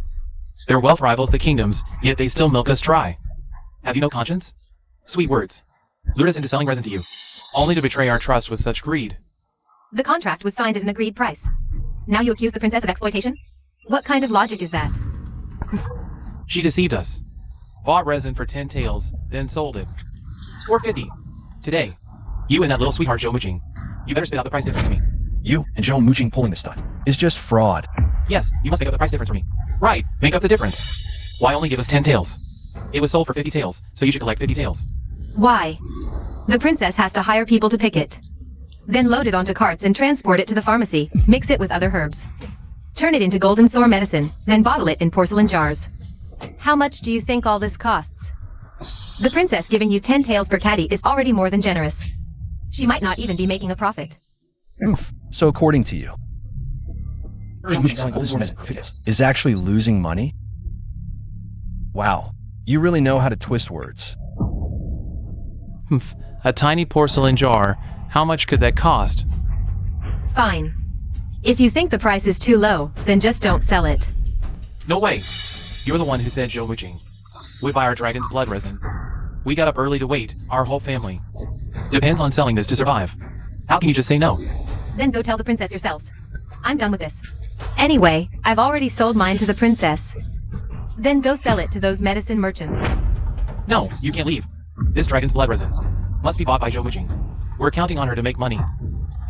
Their wealth rivals the kingdoms, yet they still milk us dry. Have you no conscience? Sweet words. Lured us into selling resin to you, only to betray our trust with such greed. The contract was signed at an agreed price. Now you accuse the princess of exploitation? What kind of logic is that? She deceived us. Bought resin for 10 taels, then sold it. For 50. Today. You and that little sweetheart DWZYMXY. You better spit out the price difference to me. You and DWZYMXY pulling this stunt is just fraud. Yes, you must make up the price difference for me. Right, make up the difference. Why only give us 10 taels? It was sold for 50 taels, so you should collect 50 taels. Why? The princess has to hire people to pick it. Then load it onto carts and transport it to the pharmacy, mix it with other herbs. Turn it into golden sore medicine, then bottle it in porcelain jars. How much do you think all this costs? The princess giving you 10 taels per caddy is already more than generous. She might not even be making a profit. So according to you, DWZYMXY is actually losing money? Wow, you really know how to twist words. Humph, a tiny porcelain jar. How much could that cost? Fine. If you think the price is too low, then just don't sell it. No way. You're the one who said DWZYMXY would buy our dragon's blood resin. We got up early to wait, our whole family. Depends on selling this to survive. How can you just say no? Then go tell the princess yourselves. I'm done with this. Anyway, I've already sold mine to the princess. Then go sell it to those medicine merchants. No, you can't leave. This dragon's blood resin must be bought by DWZYMXY. We're counting on her to make money.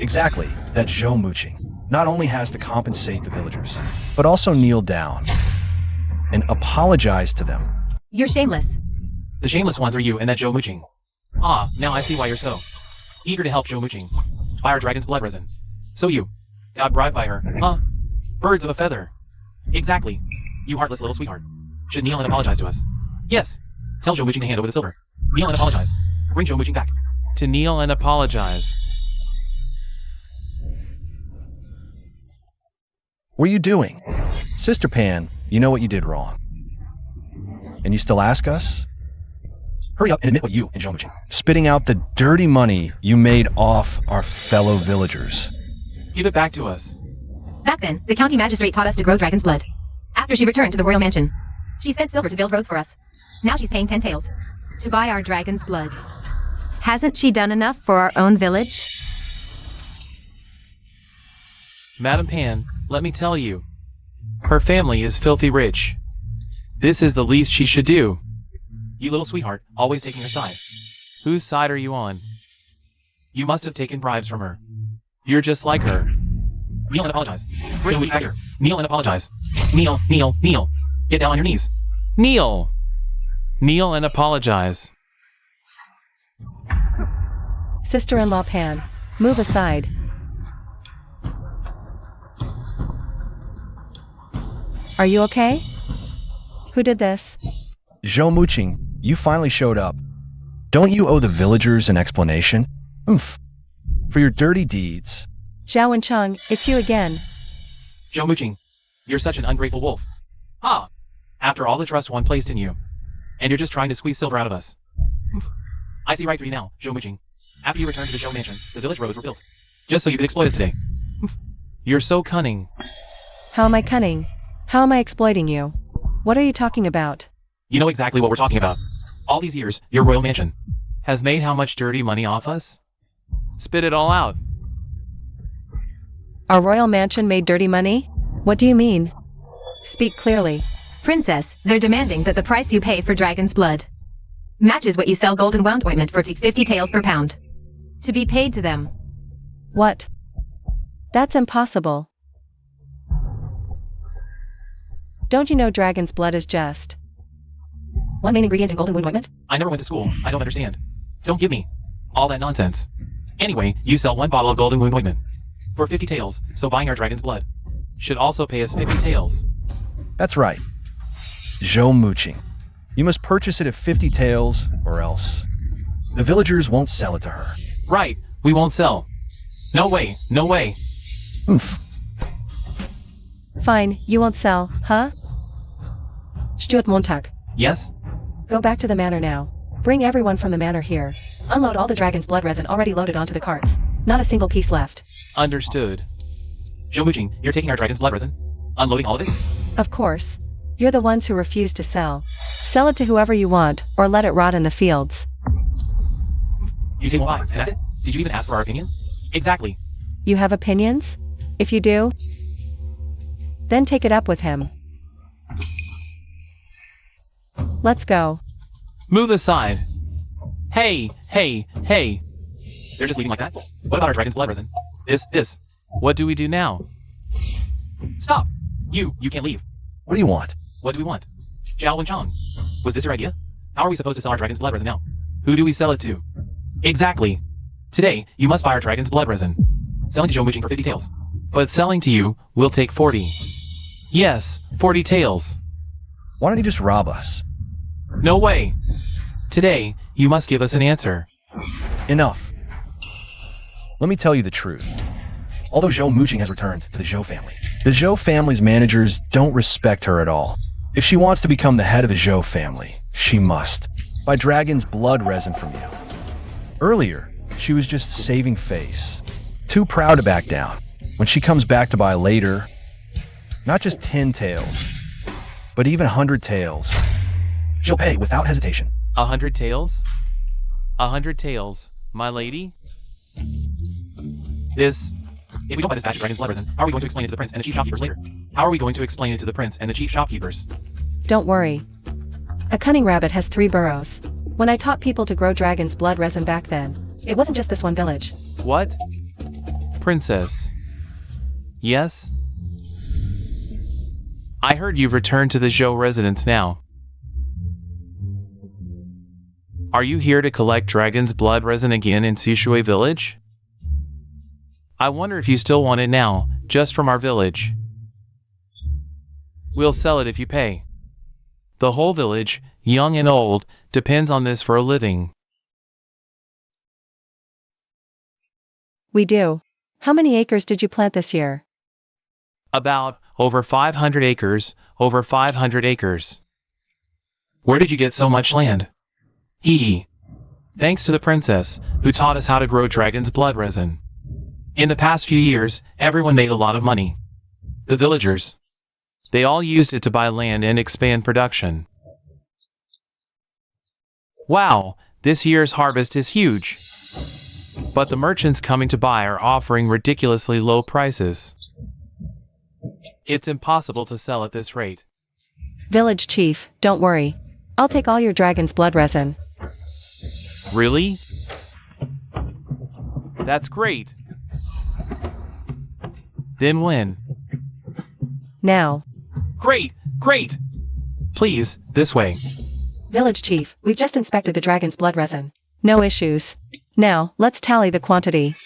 Exactly, that DWZYMXY not only has to compensate the villagers, but also kneel down and apologize to them. You're shameless. The shameless ones are you and that DWZYMXY. Ah, now I see why you're so eager to help DWZYMXY buy our dragon's blood resin. So you got bribed by her, huh? Birds of a feather. Exactly. You heartless little sweetheart. Should kneel and apologize to us. Yes. Tell DWZYMXY to hand over the silver. Kneel and apologize. Bring DWZYMXY back. To kneel and apologize. What are you doing? Sister Pan, you know what you did wrong. And you still ask us? Hurry up and admit what you and DWZYMXY spitting out the dirty money you made off our fellow villagers. Give it back to us. Back then, the county magistrate taught us to grow dragon's blood. After she returned to the royal mansion, she spent silver to build roads for us. Now she's paying 10 taels to buy our dragon's blood. Hasn't she done enough for our own village? Madam Pan, let me tell you. Her family is filthy rich. This is the least she should do. You little sweetheart, always taking her side. Whose side are you on? You must have taken bribes from her. You're just like her. Kneel and apologize. Bring DWZYMXY back here. Kneel and apologize. Kneel, kneel, kneel. Get down on your knees. Kneel! Kneel and apologize. Sister-in-law Pan, move aside. Are you okay? Who did this? DWZYMXY, you finally showed up. Don't you owe the villagers an explanation? Oomph. For your dirty deeds. Zhao and Chang, it's you again. DWZYMXY, you're such an ungrateful wolf. Ah! After all the trust one placed in you. And you're just trying to squeeze silver out of us. I see right through you now, DWZYMXY. After you returned to the Zhou mansion, the village roads were built. Just so you could exploit us today. You're so cunning. How am I cunning? How am I exploiting you? What are you talking about? You know exactly what we're talking about. All these years, your royal mansion Has made how much dirty money off us? Spit it all out. Our royal mansion made dirty money? What do you mean? Speak clearly. Princess, they're demanding that the price you pay for dragon's blood matches what you sell golden wound ointment for 50 taels per pound. To be paid to them. What? That's impossible. Don't you know dragon's blood is just one main ingredient in golden wound ointment? I never went to school. I don't understand. Don't give me all that nonsense. Anyway, you sell one bottle of golden wound ointment for 50 taels, so buying our dragon's blood should also pay us 50 taels. That's right. DWZYMXY. You must purchase it at 50 taels, or else the villagers won't sell it to her. Right, we won't sell. No way, no way. Oomph. Fine, you won't sell, huh? Stuart Montag. Yes? Go back to the manor now. Bring everyone from the manor here. Unload all the dragon's blood resin already loaded onto the carts. Not a single piece left. Understood. DWZYMXY, you're taking our dragon's blood resin? Unloading all of it? Of course. You're the ones who refuse to sell. Sell it to whoever you want, or let it rot in the fields. You say we'll buy, and that's it? Did you even ask for our opinion? Exactly. You have opinions? If you do, then take it up with him. Let's go. Move aside. Hey, hey, hey. They're just leaving like that? What about our dragon's blood resin? This. What do we do now? Stop! You can't leave. What do you want? What do we want? Zhao and Chang. Was this your idea? How are we supposed to sell our dragon's blood resin now? Who do we sell it to? Exactly. Today, you must buy our dragon's blood resin. Selling to DWZYMXY for 50 taels. But selling to you will take 40. Yes, 40 taels. Why don't you just rob us? No way. Today, you must give us an answer. Enough. Let me tell you the truth. Although DWZYMXY has returned to the Zhou family, the Zhou family's managers don't respect her at all. If she wants to become the head of the Zhou family, she must buy dragon's blood resin from you. Earlier, she was just saving face, too proud to back down. When she comes back to buy later, not just 10 taels, but even 100 taels, she'll pay without hesitation. 100 taels? 100 taels, my lady? This... If we don't buy this batch of dragon's blood resin, how are we going to explain it to the prince and the chief shopkeepers later? How are we going to explain it to the prince and the chief shopkeepers? Don't worry. A cunning rabbit has 3 burrows. When I taught people to grow dragon's blood resin back then, it wasn't just this one village. What? Princess. Yes? I heard you've returned to the Zhou residence now. Are you here to collect dragon's blood resin again in Sishui village? I wonder if you still want it now, just from our village. We'll sell it if you pay. The whole village, young and old, depends on this for a living. We do. How many acres did you plant this year? About over 500 acres, over 500 acres. Where did you get so much land? Hee. Thanks to the princess, who taught us how to grow dragon's blood resin. In the past few years, everyone made a lot of money. The villagers. They all used it to buy land and expand production. Wow, this year's harvest is huge. But the merchants coming to buy are offering ridiculously low prices. It's impossible to sell at this rate. Village chief, don't worry. I'll take all your dragon's blood resin. Really? That's great. Then when? Now. Great, great! Please, this way. Village chief, we've just inspected the dragon's blood resin. No issues. Now, let's tally the quantity.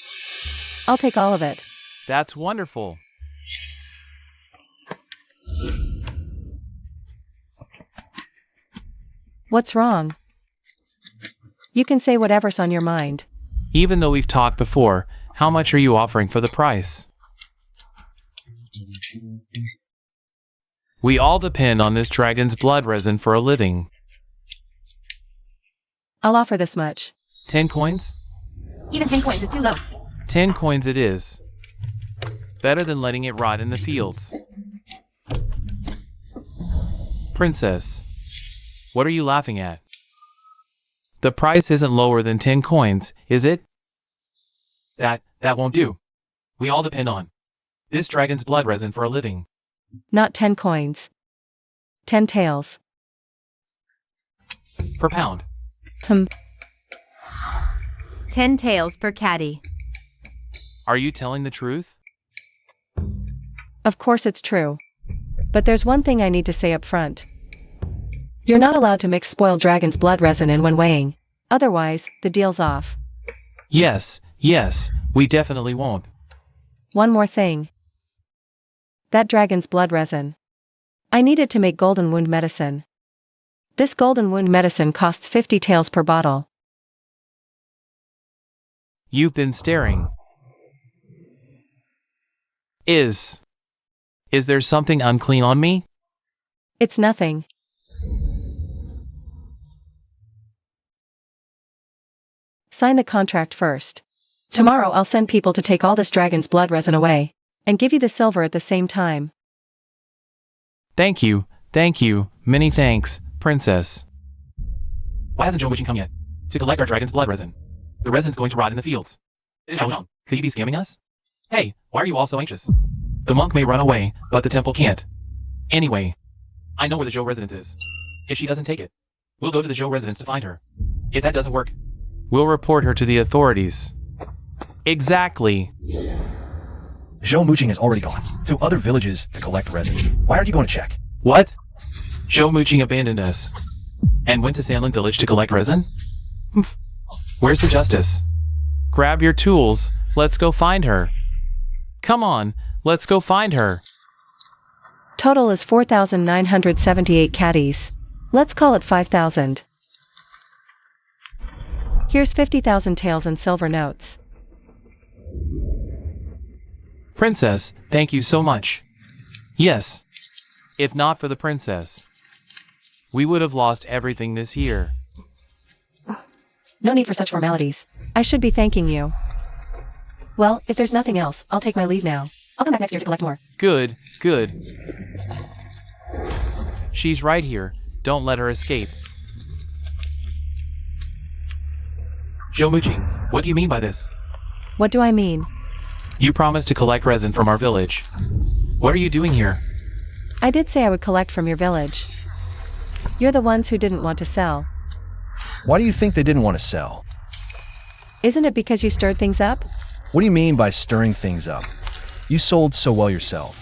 I'll take all of it. That's wonderful. What's wrong? You can say whatever's on your mind. Even though we've talked before, how much are you offering for the price? We all depend on this dragon's blood resin for a living. I'll offer this much. 10 coins? Even 10 coins is too low. 10 coins it is. Better than letting it rot in the fields. Princess, what are you laughing at? The price isn't lower than 10 coins, is it? That won't do. We all depend on this dragon's blood resin for a living. Not 10 coins. 10 taels. Per pound. 10 taels per caddy. Are you telling the truth? Of course it's true. But there's one thing I need to say up front. You're not allowed to mix spoiled dragon's blood resin in when weighing. Otherwise, the deal's off. Yes, we definitely won't. One more thing. That dragon's blood resin. I need it to make golden wound medicine. This golden wound medicine costs 50 taels per bottle. You've been staring. Is there something unclean on me? It's nothing. Sign the contract first. Tomorrow I'll send people to take all this dragon's blood resin away, and give you the silver at the same time. Thank you, many thanks, princess. Why hasn't DWZYMXY come yet? To collect our dragon's blood resin. The resin's going to rot in the fields. Could you be scamming us? Hey, why are you all so anxious? The monk may run away, but the temple can't. Anyway, I know where the Zhou residence is. If she doesn't take it, we'll go to the Zhou residence to find her. If that doesn't work, we'll report her to the authorities. Exactly. DWZYMXY has already gone to other villages to collect resin. Why aren't you going to check? What? DWZYMXY abandoned us and went to Sanlin village to collect resin? Where's the justice? Grab your tools, let's go find her. Come on, let's go find her. Total is 4,978 caddies. Let's call it 5,000. Here's 50,000 taels in silver notes. Princess, thank you so much. Yes. If not for the princess, We would have lost everything this year. No need for such formalities. I should be thanking you. Well, if there's nothing else, I'll take my leave now. I'll come back next year to collect more. Good, good. She's right here. Don't let her escape. DWZYMXY, what do you mean by this? What do I mean? You promised to collect resin from our village. What are you doing here? I did say I would collect from your village. You're the ones who didn't want to sell. Why do you think they didn't want to sell? Isn't it because you stirred things up? What do you mean by stirring things up? You sold so well yourself.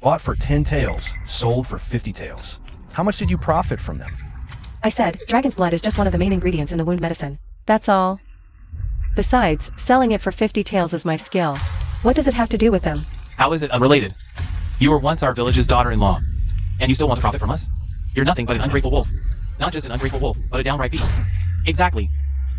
Bought for 10 taels, sold for 50 taels. How much did you profit from them? I said, dragon's blood is just one of the main ingredients in the wound medicine. That's all. Besides, selling it for 50 taels is my skill. What does it have to do with them? How is it unrelated? You were once our village's daughter-in-law, and you still want to profit from us? You're nothing but an ungrateful wolf. Not just an ungrateful wolf, but a downright beast. Exactly.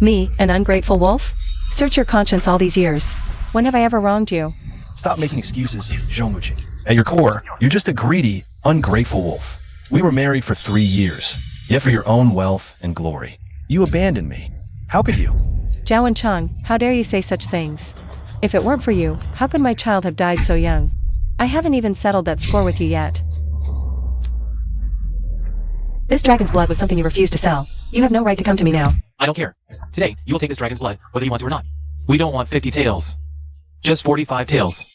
Me, an ungrateful wolf? Search your conscience all these years. When have I ever wronged you? Stop making excuses, DWZYMXY. At your core, you're just a greedy, ungrateful wolf. We were married for 3 years, yet for your own wealth and glory, you abandoned me. How could you? Zhao and Chang, how dare you say such things? If it weren't for you, how could my child have died so young? I haven't even settled that score with you yet. This dragon's blood was something you refused to sell. You have no right to come to me now. I don't care. Today, you will take this dragon's blood, whether you want to or not. We don't want 50 taels. Just 45 taels.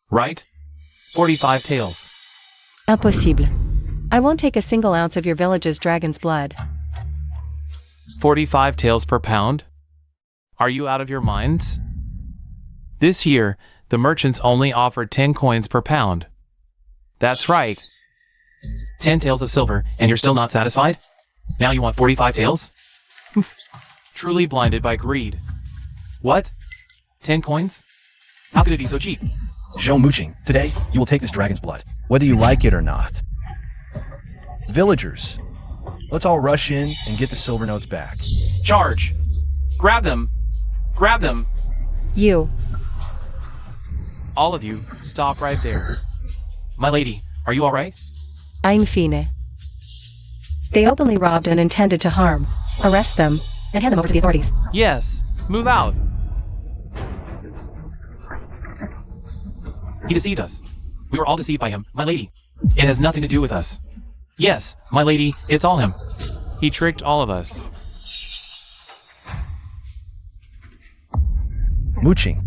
Right? 45 taels. Impossible. I won't take a single ounce of your village's dragon's blood. 45 taels per pound? Are you out of your minds? This year, the merchants only offered 10 coins per pound. That's right. 10 taels of silver, and you're still not satisfied? Now you want 45 taels? Truly blinded by greed. What? 10 coins? How could it be so cheap? DWZYMXY, today, you will take this dragon's blood, whether you like it or not. Villagers, let's all rush in and get the silver notes back. Charge! Grab them! Grab them! You. All of you, stop right there. My lady, are you alright? Ein fine. They openly robbed and intended to harm. Arrest them, and hand them over to the authorities. Yes, move out. He deceived us. We were all deceived by him, my lady. It has nothing to do with us. Yes, my lady, it's all him. He tricked all of us. DWZYMXY,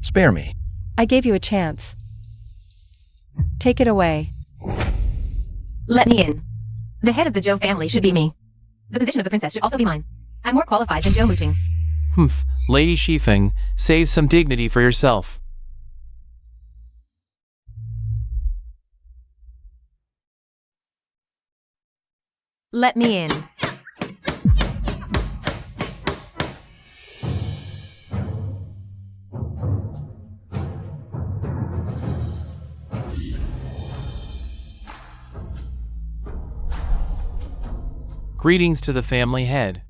spare me. I gave you a chance. Take it away. Let me in. The head of the Zhou family should be me. The position of the princess should also be mine. I'm more qualified than DWZYMXY. Humph, Lady Shifeng, save some dignity for yourself. Let me in. Greetings to the family head.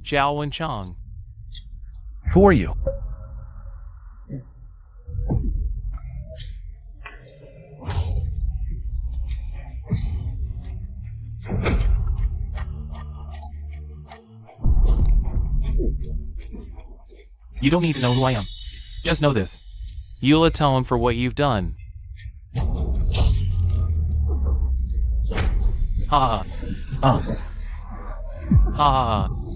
Zhao and Chang. Who are you? You don't need to know who I am. Just know this. You'll atone for what you've done. Ha ha ha. Ha ha ha.